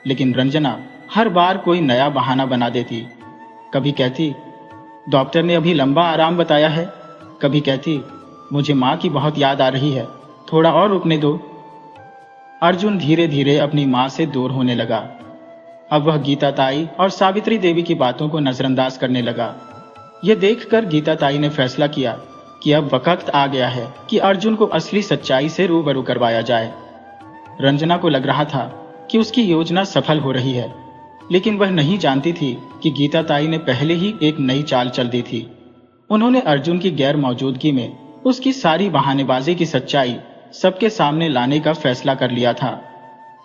लेकिन रंजना हर बार कोई नया बहाना बना देती। कभी कहती, डॉक्टर ने अभी लंबा आराम बताया है। कभी कहती, मुझे माँ की बहुत याद आ रही है, थोड़ा और रुकने दो। अर्जुन धीरे धीरे अपनी माँ से दूर होने लगा। अब वह गीता ताई और सावित्री देवी की बातों को नजरअंदाज करने लगा। यह देखकर गीता ताई ने फैसला किया कि अब वक्त आ गया है कि अर्जुन को असली सच्चाई से रूबरू करवाया जाए। रंजना को लग रहा था कि उसकी योजना सफल हो रही है, लेकिन वह नहीं जानती थी कि गीता ताई ने पहले ही एक नई चाल चल दी थी। उन्होंने अर्जुन की गैर मौजूदगी में उसकी सारी बहानेबाजी की सच्चाई सबके सामने लाने का फैसला कर लिया था।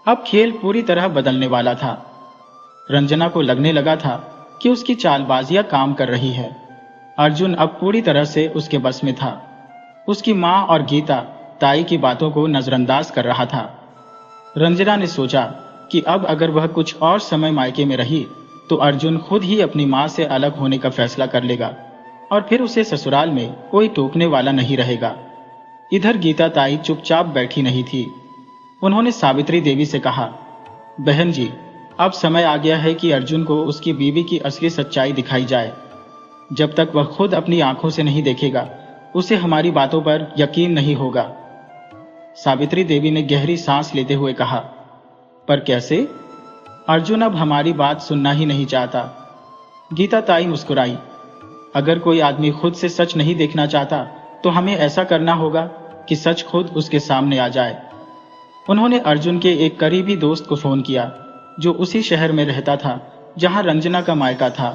अब खेल पूरी तरह बदलने वाला था। रंजना को लगने लगा था कि उसकी चालबाजियां काम कर रही है। अर्जुन अब पूरी तरह से उसके बस में था। उसकी मां और गीता ताई की बातों को नजरअंदाज कर रहा था। रंजना ने सोचा कि अब अगर वह कुछ और समय मायके में रही तो अर्जुन खुद ही अपनी मां से अलग होने का फैसला कर लेगा और फिर उसे ससुराल में कोई टोकने वाला नहीं रहेगा। इधर गीता ताई चुपचाप बैठी नहीं थी। उन्होंने सावित्री देवी से कहा, बहन जी, अब समय आ गया है कि अर्जुन को उसकी बीवी की असली सच्चाई दिखाई जाए। जब तक वह खुद अपनी आंखों से नहीं देखेगा उसे हमारी बातों पर यकीन नहीं होगा। सावित्री देवी ने गहरी सांस लेते हुए कहा, पर कैसे? अर्जुन अब हमारी बात सुनना ही नहीं चाहता। गीता ताई मुस्कुराई, अगर कोई आदमी खुद से सच नहीं देखना चाहता तो हमें ऐसा करना होगा कि सच खुद उसके सामने आ जाए। उन्होंने अर्जुन के एक करीबी दोस्त को फोन किया जो उसी शहर में रहता था जहां रंजना का मायका था।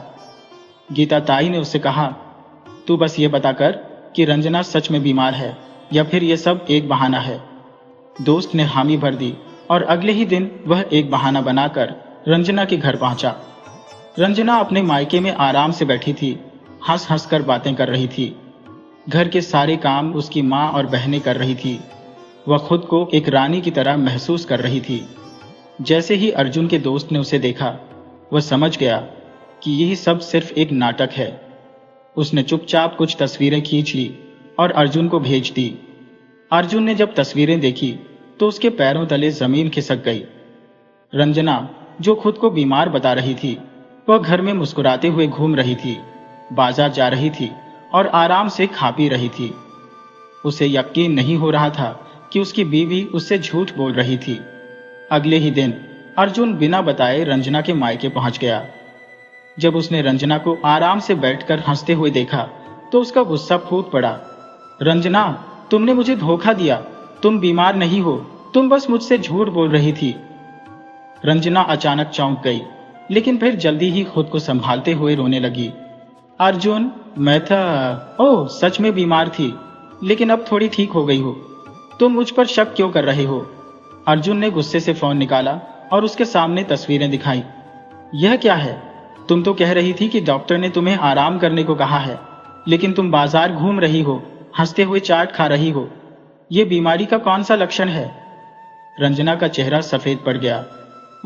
गीता ताई ने उससे कहा, तू बस ये बता कर कि रंजना सच में बीमार है या फिर ये सब एक बहाना है। दोस्त ने हामी भर दी और अगले ही दिन वह एक बहाना बनाकर रंजना के घर पहुंचा। रंजना अपने मायके में आराम से बैठी थी, हंस हंस कर बातें कर रही थी। घर के सारे काम उसकी माँ और बहनें कर रही थी। वह खुद को एक रानी की तरह महसूस कर रही थी। जैसे ही अर्जुन के दोस्त ने उसे देखा, वह समझ गया कि यही सब सिर्फ एक नाटक है। उसने चुपचाप कुछ तस्वीरें खींच ली और अर्जुन को भेज दी। अर्जुन ने जब तस्वीरें देखी तो उसके पैरों तले जमीन खिसक गई। रंजना, जो खुद को बीमार बता रही थी, वह घर में मुस्कुराते हुए घूम रही थी, बाजार जा रही थी और आराम से खा पी रही थी। उसे यकीन नहीं हो रहा था कि उसकी बीवी उससे झूठ बोल रही थी। अगले ही दिन अर्जुन बिना बताए रंजना के मायके पहुंच गया। जब उसने रंजना को आराम से बैठकर हंसते हुए देखा तो उसका गुस्सा फूट पड़ा। रंजना, तुमने मुझे धोखा दिया। तुम बीमार नहीं हो, तुम बस मुझसे झूठ बोल रही थी। रंजना अचानक चौंक गई, लेकिन फिर जल्दी ही खुद को संभालते हुए रोने लगी। अर्जुन, ओह, सच में बीमार थी, लेकिन अब थोड़ी ठीक हो गई हो। तुम मुझ पर शक क्यों कर रहे हो? अर्जुन ने गुस्से से फोन निकाला और उसके सामने तस्वीरें दिखाई। यह क्या है? तुम तो कह रही थी कि डॉक्टर ने तुम्हें आराम करने को कहा है, लेकिन तुम बाजार घूम रही हो, हंसते हुए चाट खा रही हो। यह बीमारी का कौन सा लक्षण है? रंजना का चेहरा सफेद पड़ गया।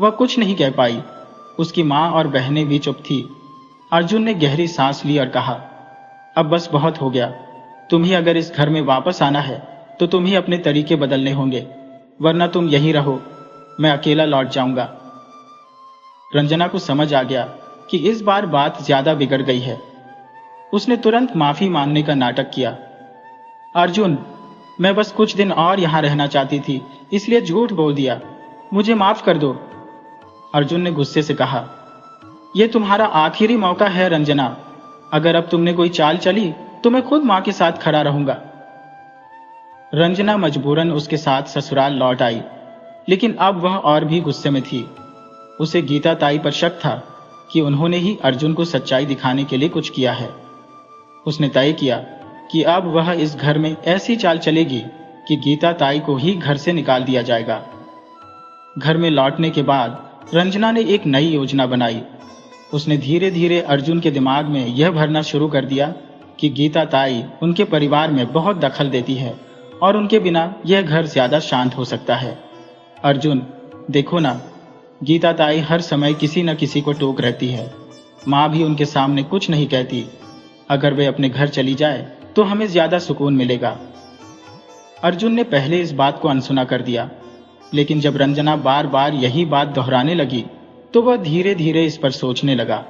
वह कुछ नहीं कह पाई। उसकी मां और बहनें भी चुप थी। अर्जुन ने गहरी सांस ली और कहा, अब बस बहुत हो गया। तुम्हें अगर इस घर में वापस आना है तो तुम्हें अपने तरीके बदलने होंगे, वरना तुम यहीं रहो, मैं अकेला लौट जाऊंगा। रंजना को समझ आ गया कि इस बार बात ज्यादा बिगड़ गई है। उसने तुरंत माफी मांगने का नाटक किया। अर्जुन, मैं बस कुछ दिन और यहां रहना चाहती थी, इसलिए झूठ बोल दिया। मुझे माफ कर दो। अर्जुन ने गुस्से से कहा, यह तुम्हारा आखिरी मौका है रंजना। अगर अब तुमने कोई चाल चली तो मैं खुद मां के साथ खड़ा रहूंगा। रंजना मजबूरन उसके साथ ससुराल लौट आई, लेकिन अब वह और भी गुस्से में थी। उसे गीता ताई पर शक था कि उन्होंने ही अर्जुन को सच्चाई दिखाने के लिए कुछ किया है। उसने तय किया कि अब वह इस घर में ऐसी चाल चलेगी कि गीता ताई को ही घर से निकाल दिया जाएगा। घर में लौटने के बाद रंजना ने एक नई योजना बनाई। उसने धीरे धीरे अर्जुन के दिमाग में यह भरना शुरू कर दिया कि गीता ताई उनके परिवार में बहुत दखल देती है और उनके बिना यह घर ज्यादा शांत हो सकता है। अर्जुन, देखो ना, गीता ताई हर समय किसी न किसी को टोक रहती है। माँ भी उनके सामने कुछ नहीं कहती। अगर वे अपने घर चली जाए तो हमें ज्यादा सुकून मिलेगा। अर्जुन ने पहले इस बात को अनसुना कर दिया, लेकिन जब रंजना बार बार यही बात दोहराने लगी तो वह धीरे धीरे इस पर सोचने लगा।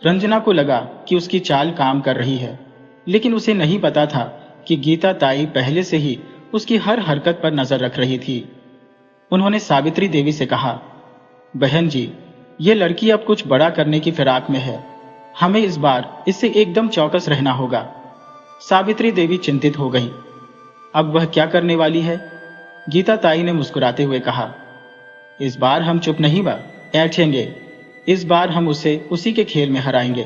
रंजना को लगा कि उसकी चाल काम कर रही है, लेकिन उसे नहीं पता था कि गीता ताई पहले से ही उसकी हर हरकत पर नजर रख रही थी। उन्होंने सावित्री देवी से कहा, बहन जी, ये लड़की अब कुछ बड़ा करने की फिराक में है। हमें इस बार इससे एकदम चौकस रहना होगा। सावित्री देवी चिंतित हो गई। अब वह क्या करने वाली है? गीता ताई ने मुस्कुराते हुए कहा, इस बार हम चुप नहीं बैठेंगे। इस बार हम उसे उसी के खेल में हराएंगे।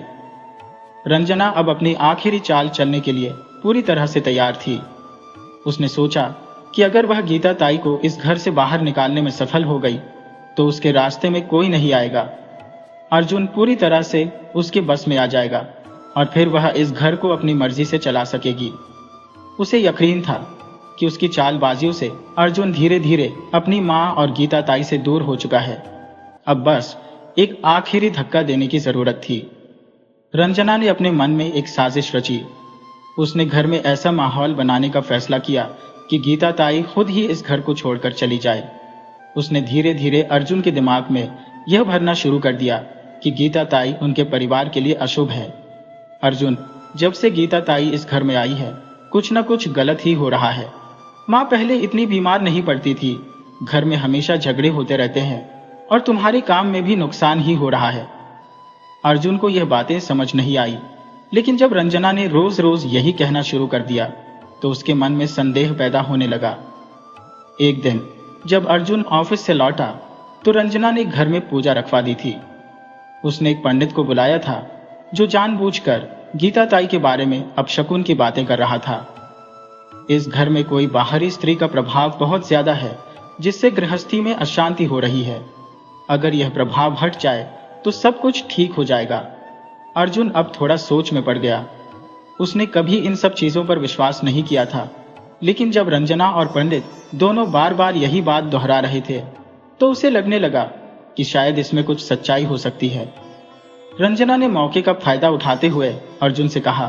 रंजना अब अपनी आखिरी चाल चलने के लिए पूरी तरह से तैयार थी। उसने सोचा कि अगर वह गीता ताई को इस घर से बाहर निकालने में सफल हो गई तो उसके रास्ते में कोई नहीं आएगा। अर्जुन पूरी तरह से उसके बस में आ जाएगा और फिर वह इस घर को अपनी मर्जी से चला सकेगी। उसे यकीन था कि उसकी चालबाजियों से अर्जुन धीरे धीरे अपनी मां और गीता ताई से दूर हो चुका है। अब बस एक आखिरी धक्का देने की जरूरत थी। रंजना ने अपने मन में एक साजिश रची। उसने घर में ऐसा माहौल बनाने का फैसला किया कि गीता ताई खुद ही इस घर को छोड़कर चली जाए। उसने धीरे धीरे अर्जुन के दिमाग में यह भरना शुरू कर दिया कि गीता ताई उनके परिवार के लिए अशुभ है। अर्जुन, जब से गीता ताई इस घर में आई है कुछ न कुछ गलत ही हो रहा है। माँ पहले इतनी बीमार नहीं पड़ती थी, घर में हमेशा झगड़े होते रहते हैं और तुम्हारे काम में भी नुकसान ही हो रहा है। अर्जुन को यह बातें समझ नहीं आई, लेकिन जब रंजना ने रोज रोज यही कहना शुरू कर दिया तो उसके मन में संदेह पैदा होने लगा। एक दिन जब अर्जुन ऑफिस से लौटा तो रंजना ने घर में पूजा रखवा दी थी। उसने एक पंडित को बुलाया था जो जानबूझकर गीता ताई के बारे में अपशकुन की बातें कर रहा था। इस घर में कोई बाहरी स्त्री का प्रभाव बहुत ज्यादा है जिससे गृहस्थी में अशांति हो रही है। अगर यह प्रभाव हट जाए तो सब कुछ ठीक हो जाएगा। अर्जुन अब थोड़ा सोच में पड़ गया। उसने कभी इन सब चीजों पर विश्वास नहीं किया था, लेकिन जब रंजना और पंडित दोनों बार बार यही बात दोहरा रहे थे तो उसे लगने लगा कि शायद इसमें कुछ सच्चाई हो सकती है। रंजना ने मौके का फायदा उठाते हुए अर्जुन से कहा,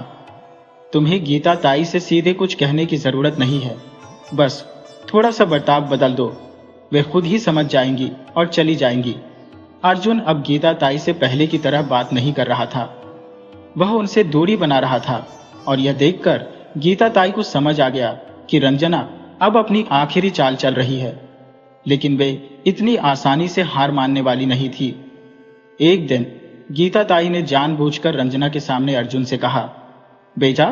तुम्हें गीता ताई से सीधे कुछ कहने की जरूरत नहीं है, बस थोड़ा सा बर्ताव बदल दो, वे खुद ही समझ जाएंगी और चली जाएंगी। अर्जुन अब गीता ताई से पहले की तरह बात नहीं कर रहा था, वह उनसे दूरी बना रहा था और यह देखकर गीता ताई को समझ आ गया कि रंजना अब अपनी आखिरी चाल चल रही है, लेकिन वे इतनी आसानी से हार मानने वाली नहीं थी। एक दिन गीता ताई ने जानबूझकर रंजना के सामने अर्जुन से कहा, बेटा,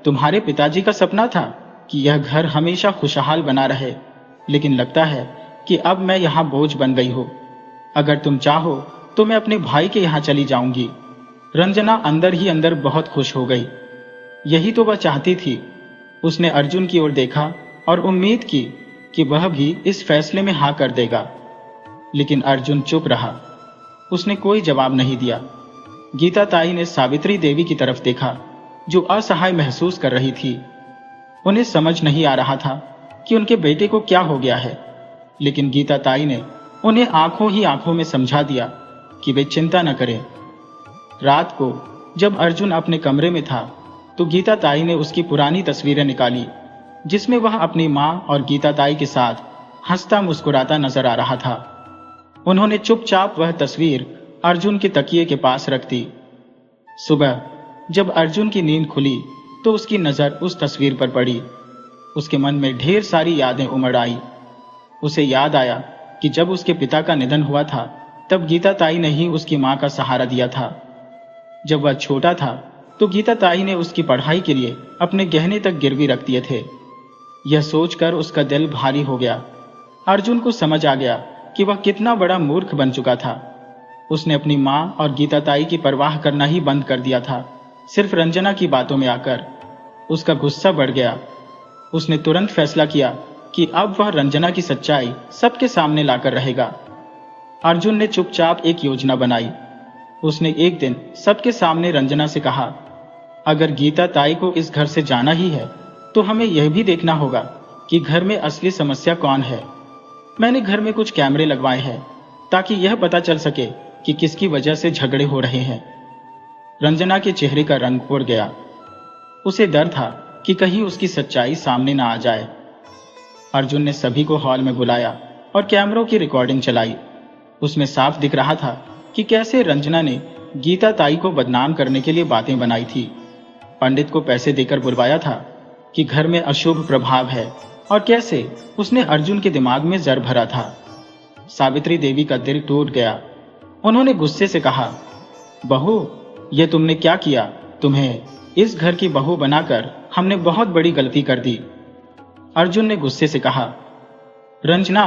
तुम्हारे पिताजी का सपना था कि यह घर हमेशा खुशहाल बना रहे, लेकिन लगता है कि अब मैं यहाँ बोझ बन गई हूँ। अगर तुम चाहो तो मैं अपने भाई के यहाँ चली जाऊंगी। रंजना अंदर ही अंदर बहुत खुश हो गई। यही तो वह चाहती थी। उसने अर्जुन की ओर देखा और उम्मीद की कि वह भी इस फैसले में हाँ कर देगा, लेकिन अर्जुन चुप रहा। उसने कोई जवाब नहीं दिया। गीता ताई ने सावित्री देवी की तरफ देखा जो असहाय महसूस कर रही थी। उन्हें समझ नहीं आ रहा था कि उनके बेटे को क्या हो गया है, लेकिन गीता ताई ने उन्हें आंखों ही आंखों में समझा दिया कि वे चिंता न करें। रात को जब अर्जुन अपने कमरे में था तो गीता ताई ने उसकी पुरानी तस्वीरें निकाली जिसमें वह अपनी मां और गीता ताई के साथ हंसता मुस्कुराता नजर आ रहा था। उन्होंने चुपचाप वह तस्वीर अर्जुन के तकिए के पास रख दी। सुबह जब अर्जुन की नींद खुली तो उसकी नजर उस तस्वीर पर पड़ी। उसके मन में ढेर सारी यादें उमड़ आई। उसे याद आया कि जब उसके पिता का निधन हुआ था तब गीता ताई ने ही उसकी मां का सहारा दिया था। जब वह छोटा था तो गीता ताई ने उसकी पढ़ाई के लिए अपने गहने तक गिरवी रख दिए थे। यह सोचकर उसका दिल भारी हो गया। अर्जुन को समझ आ गया कि वह कितना बड़ा मूर्ख बन चुका था। उसने अपनी मां और गीता ताई की परवाह करना ही बंद कर दिया था। सिर्फ रंजना की बातों में आकर उसका गुस्सा बढ़ गया। उसने तुरंत फैसला किया कि अब वह रंजना की सच्चाई सबके सामने लाकर रहेगा। अर्जुन ने चुपचाप एक योजना बनाई। उसने एक दिन सबके सामने रंजना से कहा, अगर गीता ताई को इस घर से जाना ही है तो हमें यह भी देखना होगा कि घर में असली समस्या कौन है। मैंने घर में कुछ कैमरे लगवाए हैं ताकि यह पता चल सके कि किसकी वजह से झगड़े हो रहे हैं। रंजना के चेहरे का रंग उड़ गया। उसे डर था कि कहीं उसकी सच्चाई सामने ना आ जाए। अर्जुन ने सभी को हॉल में बुलाया और कैमरों की रिकॉर्डिंग चलाई। उसमें साफ दिख रहा था कि कैसे रंजना ने गीता ताई को बदनाम करने के लिए बातें बनाई थी। पंडित को पैसे देकर बुलवाया था कि घर में अशुभ प्रभाव है और कैसे उसने अर्जुन के दिमाग में जर भरा था। सावित्री देवी का दिल टूट गया। उन्होंने गुस्से से कहा, बहू, ये तुमने क्या किया? तुम्हें इस घर की बहू बनाकर हमने बहुत बड़ी गलती कर दी। अर्जुन ने गुस्से से कहा, रंजना,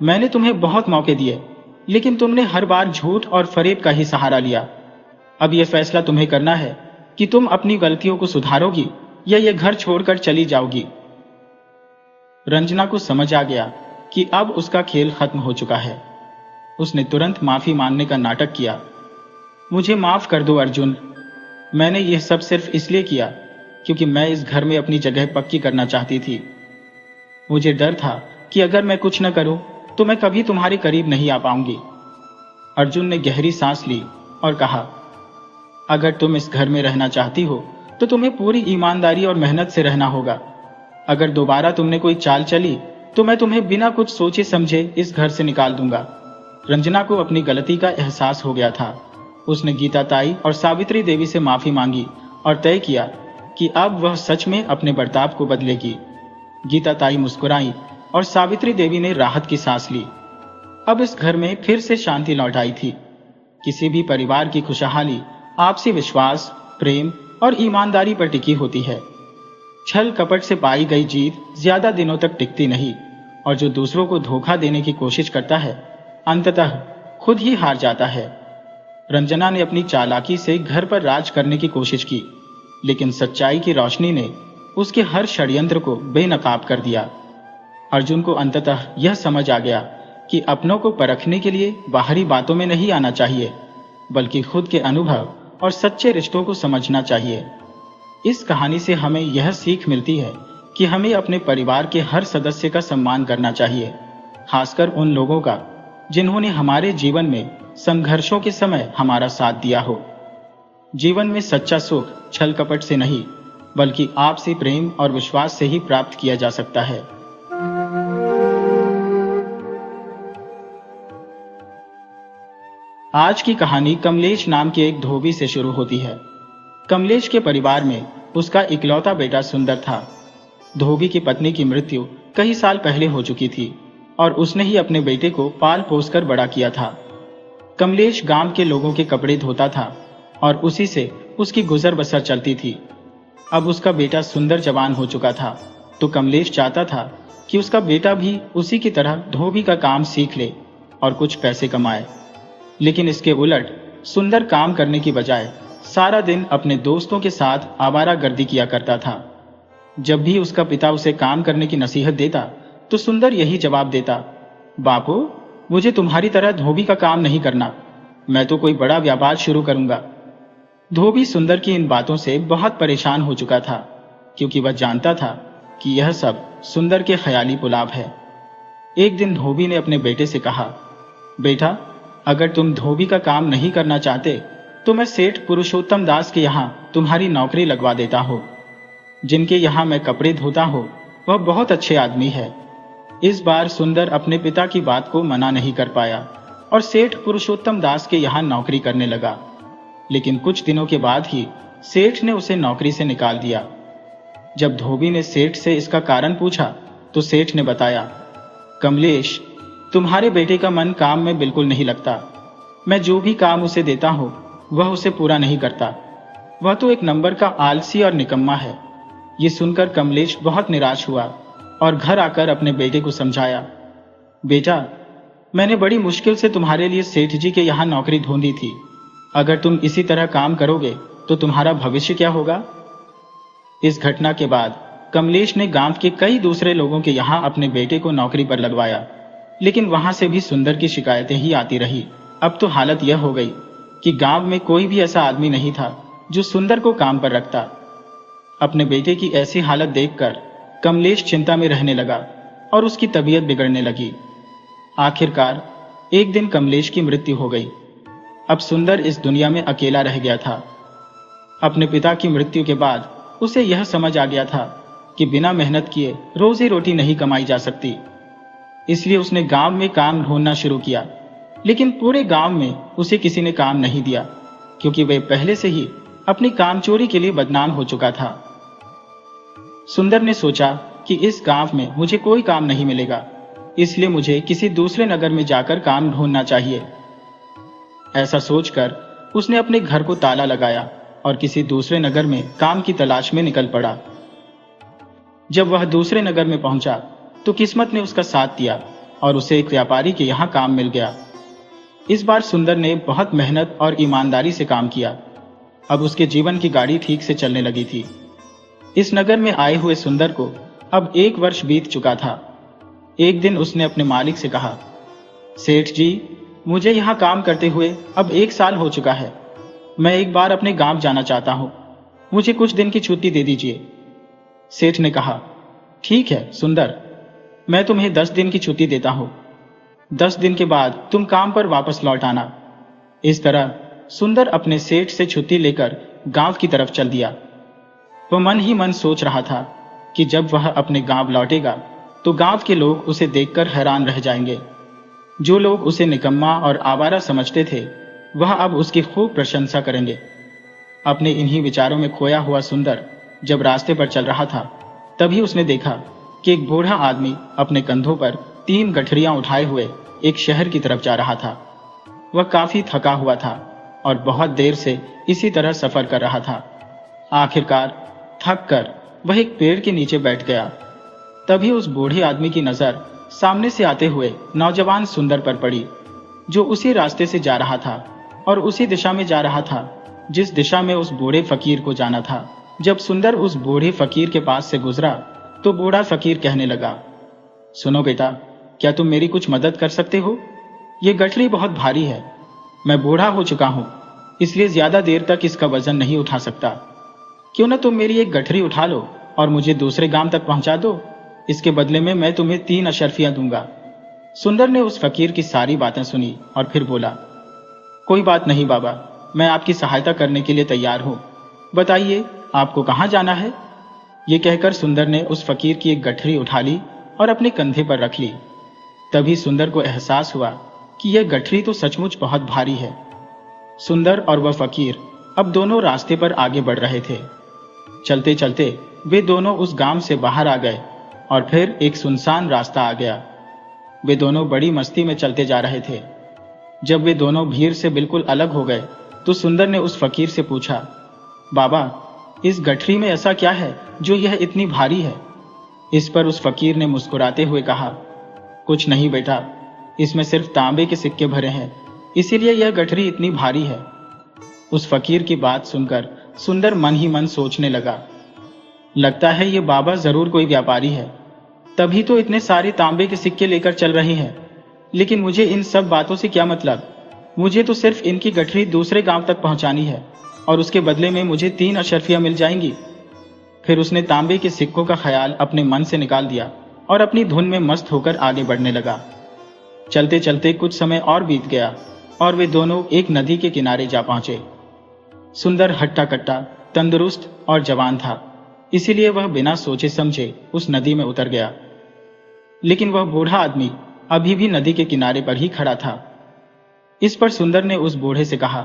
मैंने तुम्हें बहुत मौके दिए, लेकिन तुमने हर बार झूठ और फरेब का ही सहारा लिया। अब यह फैसला तुम्हें करना है कि तुम अपनी गलतियों को सुधारोगी या यह घर छोड़कर चली जाओगी। रंजना को समझ आ गया कि अब उसका खेल खत्म हो चुका है। उसने तुरंत माफी मांगने का नाटक किया। मुझे माफ कर दो अर्जुन, मैंने यह सब सिर्फ इसलिए किया क्योंकि मैं इस घर में अपनी जगह पक्की करना चाहती थी। मुझे डर था कि अगर मैं कुछ न करूं तो मैं कभी तुम्हारे करीब नहीं आ पाऊंगी। अर्जुन ने गहरी सांस ली और कहा, अगर तुम इस घर में रहना चाहती हो तो तुम्हें पूरी ईमानदारी और मेहनत से रहना होगा। अगर दोबारा तुमने कोई चाल चली तो मैं तुम्हें बिना कुछ सोचे समझे इस घर से निकाल दूंगा। रंजना को अपनी गलती का एहसास हो गया था। उसने गीता ताई और सावित्री देवी से माफी मांगी और तय किया कि अब वह सच में अपने बर्ताव को बदलेगी। गीता ताई मुस्कुराई और सावित्री देवी ने राहत की सांस ली। अब इस घर में फिर से शांति लौट आई थी। किसी भी परिवार की खुशहाली आपसी विश्वास, प्रेम और ईमानदारी पर टिकी होती है। छल कपट से पाई गई जीत ज्यादा दिनों तक टिकती नहीं, और जो दूसरों को धोखा देने की कोशिश करता है अंततः खुद ही हार जाता है। रंजना ने अपनी चालाकी से घर पर राज करने की कोशिश की, लेकिन सच्चाई की रोशनी ने उसके हर षड्यंत्र को बेनकाब कर दिया। अर्जुन को अंततः यह समझ आ गया कि अपनों को परखने के लिए बाहरी बातों में नहीं आना चाहिए, बल्कि खुद के अनुभव और सच्चे रिश्तों को समझना चाहिए। इस कहानी से हमें यह सीख मिलती है कि हमें अपने परिवार के हर सदस्य का सम्मान करना चाहिए, खासकर उन लोगों का जिन्होंने हमारे जीवन में संघर्षों के समय हमारा साथ दिया हो। जीवन में सच्चा सुख छल कपट से नहीं, बल्कि आपसी प्रेम और विश्वास से ही प्राप्त किया जा सकता है। आज की कहानी कमलेश नाम के एक धोबी से शुरू होती है। कमलेश के परिवार में उसका इकलौता बेटा सुंदर था। धोबी की पत्नी की मृत्यु कई साल पहले हो चुकी थी और उसने ही अपने बेटे को पाल पोस कर बड़ा किया था। कमलेश गांव के लोगों के कपड़े धोता था और उसी से उसकी गुजर बसर चलती थी। अब उसका बेटा सुंदर जवान हो चुका था, तो कमलेश चाहता था कि उसका बेटा भी उसी की तरह धोबी का काम सीख ले और कुछ पैसे कमाए। लेकिन इसके उलट सुंदर काम करने की बजाय सारा दिन अपने दोस्तों के साथ आवारागर्दी किया करता था। जब भी उसका पिता उसे काम करने की नसीहत देता तो सुंदर यही जवाब देता, बापू, मुझे तुम्हारी तरह धोबी का काम नहीं करना, मैं तो कोई बड़ा व्यापार शुरू करूंगा। धोबी सुंदर की इन बातों से बहुत परेशान हो चुका था, क्योंकि वह जानता था कि यह सब सुंदर के ख्याली पुलाव है। एक दिन धोबी ने अपने बेटे से कहा, बेटा, अगर तुम धोबी का काम नहीं करना चाहते तो मैं सेठ पुरुषोत्तम दास के यहाँ तुम्हारी नौकरी लगवा देता हूँ। जिनके यहाँ मैं कपड़े धोता हूँ वह बहुत अच्छे आदमी है। इस बार सुंदर अपने पिता की बात को मना नहीं कर पाया और सेठ पुरुषोत्तम दास के यहाँ नौकरी करने लगा। लेकिन कुछ दिनों के बाद ही सेठ ने उसे नौकरी से निकाल दिया। जब धोबी ने सेठ से इसका कारण पूछा तो सेठ ने बताया, कमलेश, तुम्हारे बेटे का मन काम में बिल्कुल नहीं लगता। मैं जो भी काम उसे देता हूँ वह उसे पूरा नहीं करता। वह तो एक नंबर का आलसी और निकम्मा है। ये सुनकर कमलेश बहुत निराश हुआ और घर आकर अपने बेटे को समझाया, बेटा, मैंने बड़ी मुश्किल से तुम्हारे लिए सेठ जी के यहाँ नौकरी ढूंढी थी। अगर तुम इसी तरह काम करोगे तो तुम्हारा भविष्य क्या होगा। इस घटना के बाद कमलेश ने गांव के कई दूसरे लोगों के यहाँ अपने बेटे को नौकरी पर लगवाया, लेकिन वहां से भी सुंदर की शिकायतें ही आती रही। अब तो हालत यह हो गई कि गांव में कोई भी ऐसा आदमी नहीं था जो सुंदर को काम पर रखता। अपने बेटे की ऐसी हालत देखकर कमलेश चिंता में रहने लगा और उसकी तबीयत बिगड़ने लगी। आखिरकार एक दिन कमलेश की मृत्यु हो गई। अब सुंदर इस दुनिया में अकेला रह गया था। अपने पिता की मृत्यु के बाद उसे यह समझ आ गया था कि बिना मेहनत किए रोजी रोटी नहीं कमाई जा सकती। इसलिए उसने गांव में काम ढूंढना शुरू किया, लेकिन पूरे गांव में उसे किसी ने काम नहीं दिया, क्योंकि वह पहले से ही अपनी कामचोरी के लिए बदनाम हो चुका था। सुंदर ने सोचा कि इस गांव में मुझे कोई काम नहीं मिलेगा, इसलिए मुझे किसी दूसरे नगर में जाकर काम ढूंढना चाहिए। ऐसा सोचकर उसने अपने घर को ताला लगाया और किसी दूसरे नगर में काम की तलाश में निकल पड़ा। जब वह दूसरे नगर में पहुंचा तो किस्मत ने उसका साथ दिया और उसे एक व्यापारी के यहाँ काम मिल गया। इस बार सुंदर ने बहुत मेहनत और ईमानदारी से काम किया। अब उसके जीवन की गाड़ी ठीक से चलने लगी थी। इस नगर में आए हुए सुंदर को अब 1 वर्ष बीत चुका था। एक दिन उसने अपने मालिक से कहा, सेठ जी, मुझे यहाँ काम करते हुए अब 1 साल हो चुका है। मैं एक बार अपने गांव जाना चाहता हूँ, मुझे कुछ दिन की छुट्टी दे दीजिए। सेठ ने कहा, ठीक है सुंदर, मैं तुम्हें 10 दिन की छुट्टी देता हूँ। 10 दिन के बाद तुम काम पर वापस लौट आना। इस तरह सुंदर अपने सेठ से छुट्टी लेकर गांव की तरफ चल दिया। वह मन ही मन सोच रहा था कि जब वह अपने गांव लौटेगा तो गांव के लोग उसे देखकर हैरान रह जाएंगे। जो लोग उसे निकम्मा और आवारा समझते थे, वह अब उसकी खूब प्रशंसा करेंगे। अपने इन्हीं विचारों में खोया हुआ सुंदर जब रास्ते पर चल रहा था, तभी उसने देखा कि एक बूढ़ा आदमी अपने कंधों पर 3 गठरियां उठाए हुए एक शहर की तरफ जा रहा था। वह काफी थका हुआ था और बहुत देर से इसी तरह सफर कर रहा था। आखिरकार थक कर वह एक पेड़ के नीचे बैठ गया। तभी उस बूढ़े आदमी की नजर सामने से आते हुए नौजवान सुंदर पर पड़ी, जो उसी रास्ते से जा रहा था और उसी दिशा में जा रहा था जिस दिशा में उस बूढ़े फकीर को जाना था। जब सुंदर उस बूढ़े फकीर के पास से गुजरा तो बूढ़ा फकीर कहने लगा, सुनो बेटा, क्या तुम मेरी कुछ मदद कर सकते हो? ये गठरी बहुत भारी है। मैं बूढ़ा हो चुका हूं, इसलिए ज्यादा देर तक इसका वजन नहीं उठा सकता। क्यों न तुम मेरी एक गठरी उठा लो और मुझे दूसरे गांव तक पहुंचा दो। इसके बदले में मैं तुम्हें 3 अशर्फियां दूंगा। सुंदर ने उस फकीर की सारी बातें सुनी और फिर बोला, कोई बात नहीं बाबा, मैं आपकी सहायता करने के लिए तैयार हूं। बताइए, आपको कहां जाना है? ये कहकर सुंदर ने उस फकीर की एक गठरी उठा ली और अपने कंधे पर रख ली। तभी सुंदर को एहसास हुआ कि यह गठरी तो सचमुच बहुत भारी है। सुंदर और वह फकीर अब दोनों रास्ते पर आगे बढ़ रहे थे। चलते चलते वे दोनों उस गांव से बाहर आ गए और फिर एक सुनसान रास्ता आ गया। वे दोनों बड़ी मस्ती में चलते जा रहे थे। जब वे दोनों भीड़ से बिल्कुल अलग हो गए तो सुंदर ने उस फकीर से पूछा, बाबा, इस गठरी में ऐसा क्या है जो यह इतनी भारी है? इस पर उस फकीर ने मुस्कुराते हुए कहा, कुछ नहीं बेटा, इसमें सिर्फ तांबे के सिक्के भरे हैं, इसीलिए यह गठरी इतनी भारी है। उस फकीर की बात सुनकर सुंदर मन ही मन सोचने लगा, लगता है ये बाबा जरूर कोई व्यापारी है, तभी तो इतने सारे तांबे के सिक्के लेकर चल रहे हैं। लेकिन मुझे इन सब बातों से क्या मतलब? मुझे तो सिर्फ इनकी गठरी दूसरे गांव तक पहुंचानी है और उसके बदले में मुझे 3 अशर्फियां मिल जाएंगी। फिर उसने तांबे के सिक्कों का ख्याल अपने मन से निकाल दिया और अपनी धुन में मस्त होकर आगे बढ़ने लगा। चलते चलते कुछ समय और बीत गया और वे दोनों एक नदी के किनारे जा पहुंचे। सुंदर हट्टा कट्टा, तंदुरुस्त और जवान था, इसीलिए वह बिना सोचे समझे उस नदी में उतर गया। लेकिन वह बूढ़ा आदमी अभी भी नदी के किनारे पर ही खड़ा था। इस पर सुंदर ने उस बूढ़े से कहा,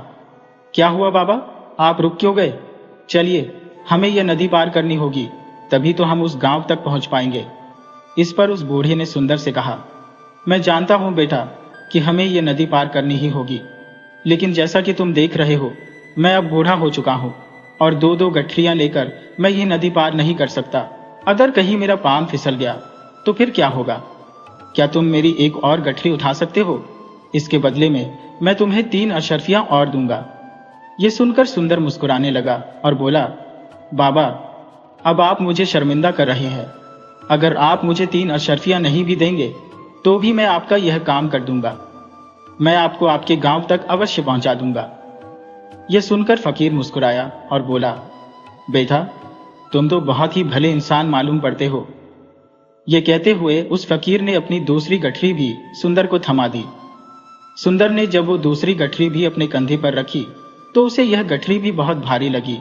क्या हुआ बाबा, आप रुक क्यों गए? चलिए, हमें यह नदी पार करनी होगी, तभी तो हम उस गांव तक पहुंच पाएंगे। इस पर उस बूढ़े ने सुंदर से कहा, मैं जानता हूं बेटा कि हमें यह नदी पार करनी ही होगी, लेकिन जैसा कि तुम देख रहे हो, मैं अब बूढ़ा हो चुका हूं और 2-2 गठरियां लेकर मैं ये नदी पार नहीं कर सकता। अगर कहीं मेरा पांव फिसल गया तो फिर क्या होगा? क्या तुम मेरी एक और गठरी उठा सकते हो? इसके बदले में मैं तुम्हें 3 अशर्फियां और दूंगा। ये सुनकर सुंदर मुस्कुराने लगा और बोला, बाबा, अब आप मुझे शर्मिंदा कर रहे हैं। अगर आप मुझे 3 अशर्फियां नहीं भी देंगे तो भी मैं आपका यह काम कर दूंगा। मैं आपको आपके गांव तक अवश्य पहुंचा दूंगा। यह सुनकर फकीर मुस्कुराया और बोला, बेटा, तुम तो बहुत ही भले इंसान मालूम पड़ते हो। यह कहते हुए उस फकीर ने अपनी दूसरी गठरी भी सुंदर को थमा दी। सुंदर ने जब वो दूसरी गठरी भी अपने कंधे पर रखी तो उसे यह गठरी भी बहुत भारी लगी,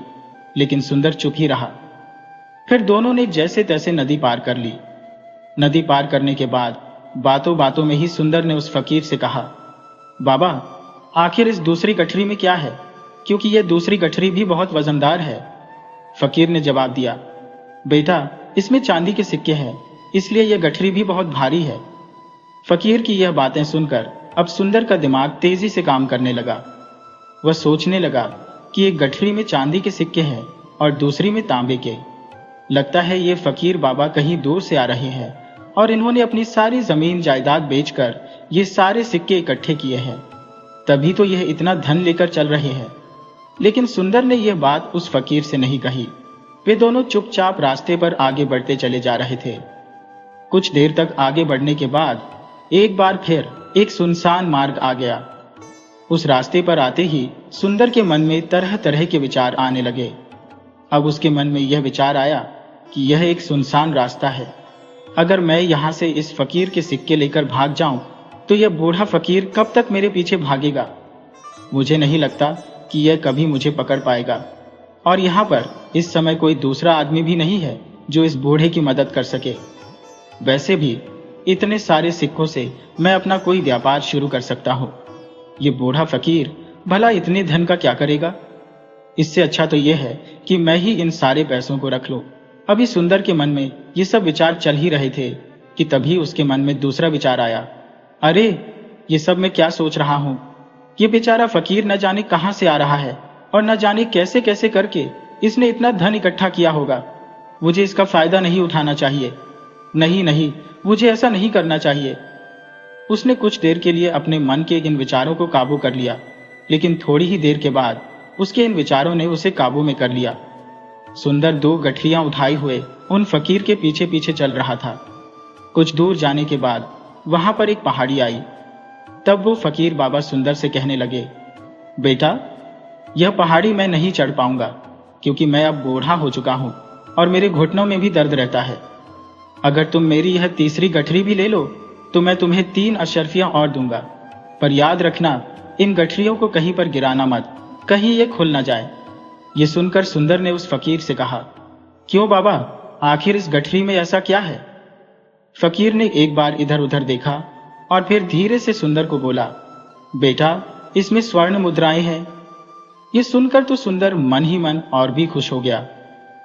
लेकिन सुंदर चुप ही रहा। फिर दोनों ने जैसे तैसे नदी पार कर ली। नदी पार करने के बाद बातों बातों में ही सुंदर ने उस फकीर से कहा, बाबा, आखिर इस दूसरी गठरी में क्या है, क्योंकि यह दूसरी गठरी भी बहुत वजनदार है। फकीर ने जवाब दिया, बेटा, इसमें चांदी के सिक्के हैं, इसलिए यह गठरी भी बहुत भारी है। फकीर की यह बातें सुनकर अब सुंदर का दिमाग तेजी से काम करने लगा। वह सोचने लगा कि एक गठरी में चांदी के सिक्के हैं और दूसरी में तांबे के। लगता है ये फकीर बाबा कहीं दूर से आ रहे हैं और इन्होंने अपनी सारी जमीन जायदाद बेचकर ये सारे सिक्के इकट्ठे किए हैं, तभी तो यह इतना धन लेकर चल रहे हैं। लेकिन सुंदर ने यह बात उस फकीर से नहीं कही। वे दोनों चुपचाप रास्ते पर आगे बढ़ते चले जा रहे थे। कुछ देर तक आगे बढ़ने के बाद एक बार फिर एक सुनसान मार्ग आ गया। उस रास्ते पर आते ही सुंदर के मन में तरह तरह के विचार आने लगे। अब उसके मन में यह विचार आया कि यह एक सुनसान रास्ता है। अगर मैं यहाँ से इस फकीर के सिक्के लेकर भाग जाऊं तो यह बूढ़ा फकीर कब तक मेरे पीछे भागेगा। मुझे नहीं लगता कि यह कभी मुझे पकड़ पाएगा, और यहाँ पर इस समय कोई दूसरा आदमी भी नहीं है जो इस बूढ़े की मदद कर सके। वैसे भी इतने सारे सिक्कों से मैं अपना कोई व्यापार शुरू कर सकता हूँ। ये बूढ़ा फकीर भला इतने धन का क्या करेगा। इससे अच्छा तो यह है कि मैं ही इन सारे पैसों को रख लूं। अभी सुंदर के मन में ये सब विचार चल ही रहे थे कि तभी उसके मन में दूसरा विचार आया। अरे, ये सब मैं क्या सोच रहा हूँ। ये बेचारा फकीर न जाने कहां से आ रहा है और न जाने कैसे कैसे करके इसने इतना धन इकट्ठा किया होगा। मुझे इसका फायदा नहीं उठाना चाहिए। नहीं नहीं, मुझे ऐसा नहीं करना चाहिए। उसने कुछ देर के लिए अपने मन के इन विचारों को काबू कर लिया, लेकिन थोड़ी ही देर के बाद उसके इन विचारों ने उसे काबू में कर लिया। सुंदर 2 गठरियां उठाए हुए उन फकीर के पीछे पीछे चल रहा था। कुछ दूर जाने के बाद वहां पर एक पहाड़ी आई। तब वो फकीर बाबा सुंदर से कहने लगे, बेटा, यह पहाड़ी मैं नहीं चढ़ पाऊंगा, क्योंकि मैं अब बूढ़ा हो चुका हूं और मेरे घुटनों में भी दर्द रहता है। अगर तुम मेरी यह तीसरी गठरी भी ले लो तो मैं तुम्हें 3 अशर्फियां और दूंगा, पर याद रखना इन गठरियों को कहीं पर गिराना मत, कहीं ये खुल ना जाए। ये सुनकर सुंदर ने उस फकीर से कहा, क्यों बाबा, आखिर इस गठरी में ऐसा क्या है। फकीर ने एक बार इधर उधर देखा और फिर धीरे से सुंदर को बोला, बेटा, इसमें स्वर्ण मुद्राएं हैं। ये सुनकर तो सुंदर मन ही मन और भी खुश हो गया।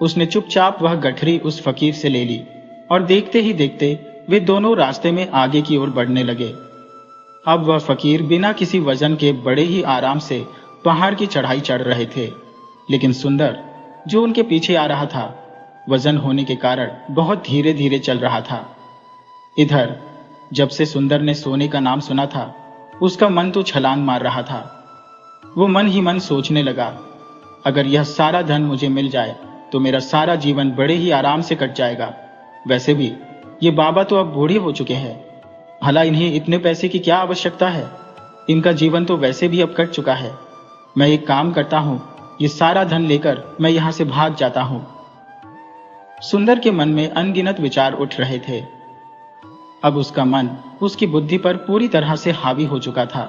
उसने चुपचाप वह गठरी उस फकीर से ले ली और देखते ही देखते वे दोनों रास्ते में आगे की ओर बढ़ने लगे। अब वह फकीर बिना किसी वजन के बड़े ही आराम से पहाड़ की चढ़ाई चढ़ रहे थे, लेकिन सुंदर जो उनके पीछे आ रहा था, वजन होने के कारण बहुत धीरे धीरे चल रहा था। इधर जब से सुंदर ने सोने का नाम सुना था, उसका मन तो छलांग मार रहा था। वो मन ही मन सोचने लगा, अगर यह सारा धन मुझे मिल जाए तो मेरा सारा जीवन बड़े ही आराम से कट जाएगा। वैसे भी ये बाबा तो अब बूढ़े हो चुके हैं, भला इन्हें इतने पैसे की क्या आवश्यकता है। इनका जीवन तो वैसे भी अब कट चुका है। मैं एक काम करता हूं, ये सारा धन लेकर मैं यहां से भाग जाता हूं। सुंदर के मन में अनगिनत विचार उठ रहे थे। अब उसका मन उसकी बुद्धि पर पूरी तरह से हावी हो चुका था।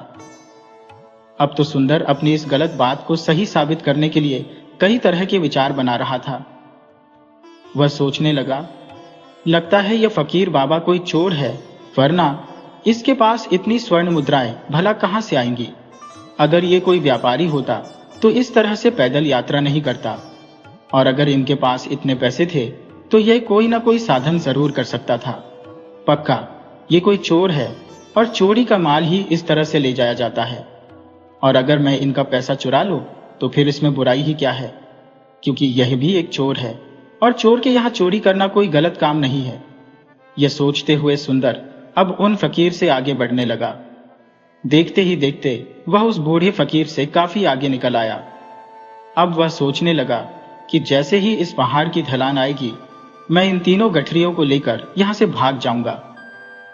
अब तो सुंदर अपनी इस गलत बात को सही साबित करने के लिए कई तरह के विचार बना रहा था। वह सोचने लगा, लगता है यह फकीर बाबा कोई चोर है, वरना इसके पास इतनी स्वर्ण मुद्राएं भला कहां से आएंगी। अगर ये कोई व्यापारी होता तो इस तरह से पैदल यात्रा नहीं करता, और अगर इनके पास इतने पैसे थे तो यह कोई ना कोई साधन जरूर कर सकता था। पक्का ये कोई चोर है, और चोरी का माल ही इस तरह से ले जाया जाता है। और अगर मैं इनका पैसा चुरा लूं तो फिर इसमें बुराई ही क्या है, क्योंकि यह भी एक चोर है, और चोर के यहाँ चोरी करना कोई गलत काम नहीं है। यह सोचते हुए सुंदर अब उन फकीर से आगे बढ़ने लगा। देखते ही देखते वह उस बूढ़े फकीर से काफी आगे निकल आया। अब वह सोचने लगा कि जैसे ही इस पहाड़ की ढलान आएगी, मैं इन तीनों गठरियों को लेकर यहां से भाग जाऊंगा।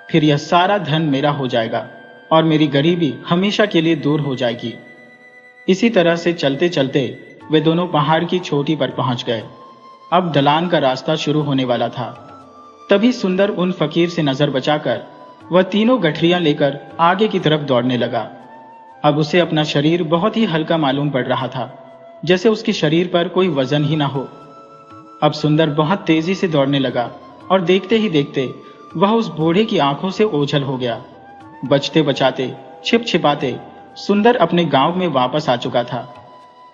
फिर यह सारा धन मेरा हो जाएगा और मेरी गरीबी हमेशा के लिए दूर हो जाएगी। इसी तरह से चलते चलते वे दोनों पहाड़ की चोटी पर पहुंच गए। अब ढलान का रास्ता शुरू होने वाला था। तभी सुंदर उन फकीर से नजर बचाकर वह तीनों गठरियां लेकर आगे की तरफ दौड़ने लगा। अब उसे अपना शरीर बहुत ही हल्का मालूम पड़ रहा था, जैसे उसके शरीर पर कोई वजन ही ना हो। अब सुंदर बहुत तेजी से दौड़ने लगा और देखते ही देखते वह उस बूढ़े की आंखों से ओझल हो गया। बचते बचाते, छिप छिपाते सुंदर अपने गांव में वापस आ चुका था।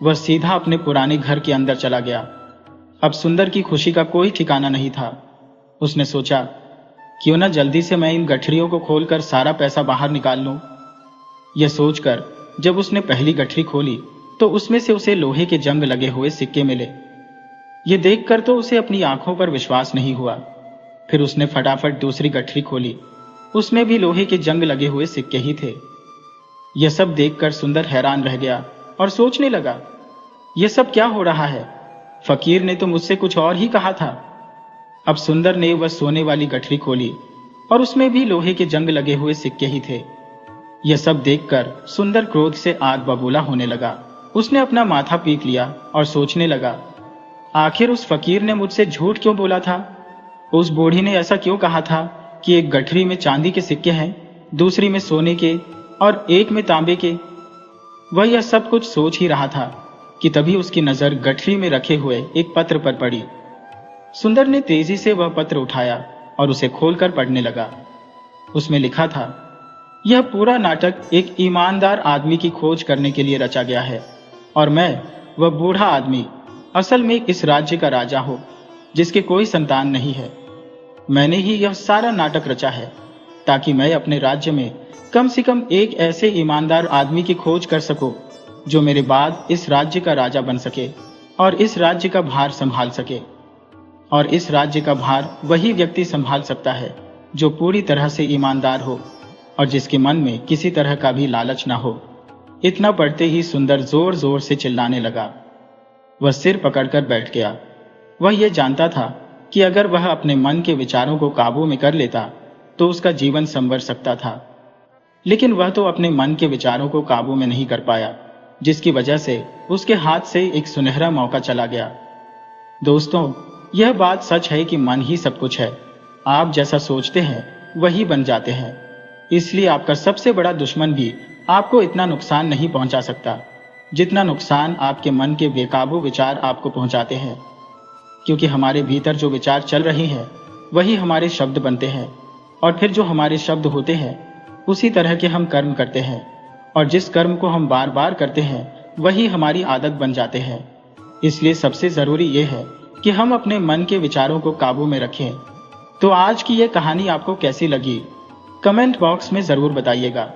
वह सीधा अपने पुराने घर के अंदर चला गया। अब सुंदर की खुशी का कोई ठिकाना नहीं था। उसने सोचा, क्यों ना जल्दी से मैं इन गठरियों को खोलकर सारा पैसा बाहर निकाल लूं। यह सोचकर जब उसने पहली गठरी खोली तो उसमें से उसे लोहे के जंग लगे हुए सिक्के मिले। यह देखकर तो उसे अपनी आंखों पर विश्वास नहीं हुआ। फिर उसने फटाफट दूसरी गठरी खोली, उसमें भी लोहे के जंग लगे हुए सिक्के ही थे। यह सब देखकर सुंदर हैरान रह गया और सोचने लगा, यह सब क्या हो रहा है। फकीर ने तो मुझसे कुछ और ही कहा था। अब सुंदर ने वह सोने वाली गठरी खोली और उसमें भी लोहे के जंग लगे हुए सिक्के ही थे। यह सब देखकर सुंदर क्रोध से आग बबूला होने लगा। उसने अपना माथा पीट लिया और सोचने लगा, आखिर उस फकीर ने मुझसे झूठ क्यों बोला था? उस बूढ़ी ने ऐसा क्यों कहा था कि एक गठरी में चांदी के सिक्के हैं, दूसरी में सोने के और एक में तांबे के? वह यह सब कुछ सोच ही रहा था कि तभी उसकी नजर गठरी में रखे हुए एक पत्र पर पड़ी। सुंदर ने तेजी से वह पत्र उठाया और उसे खोलकर पढ़ने लगा। उसमें लिखा था, यह पूरा नाटक एक ईमानदार आदमी की खोज करने के लिए रचा गया है और मैं, वह बूढ़ा आदमी, असल में इस राज्य का राजा हूं जिसके कोई संतान नहीं है। मैंने ही यह सारा नाटक रचा है ताकि मैं अपने राज्य में कम से कम एक ऐसे ईमानदार आदमी की खोज कर सकूं जो मेरे बाद इस राज्य का राजा बन सके और इस राज्य का भार संभाल सके। और इस राज्य का भार वही व्यक्ति संभाल सकता है जो पूरी तरह से ईमानदार हो और जिसके मन में किसी तरह का भी लालच ना हो। इतना पढ़ते ही सुंदर जोर जोर से चिल्लाने लगा। वह सिर पकड़कर बैठ गया। वह यह जानता था कि अगर वह अपने मन के विचारों को काबू में कर लेता तो उसका जीवन संवर सकता था, लेकिन वह तो अपने मन के विचारों को काबू में नहीं कर पाया, जिसकी वजह से उसके हाथ से एक सुनहरा मौका चला गया। दोस्तों, यह बात सच है कि मन ही सब कुछ है। आप जैसा सोचते हैं वही बन जाते हैं। इसलिए आपका सबसे बड़ा दुश्मन भी आपको इतना नुकसान नहीं पहुंचा सकता जितना नुकसान आपके मन के बेकाबू विचार आपको पहुंचाते हैं। क्योंकि हमारे भीतर जो विचार चल रहे हैं वही हमारे शब्द बनते हैं और फिर जो हमारे शब्द होते हैं उसी तरह के हम कर्म करते हैं और जिस कर्म को हम बार बार करते हैं वही हमारी आदत बन जाते हैं। इसलिए सबसे जरूरी यह है कि हम अपने मन के विचारों को काबू में रखें। तो आज की यह कहानी आपको कैसी लगी? कमेंट बॉक्स में जरूर बताइएगा।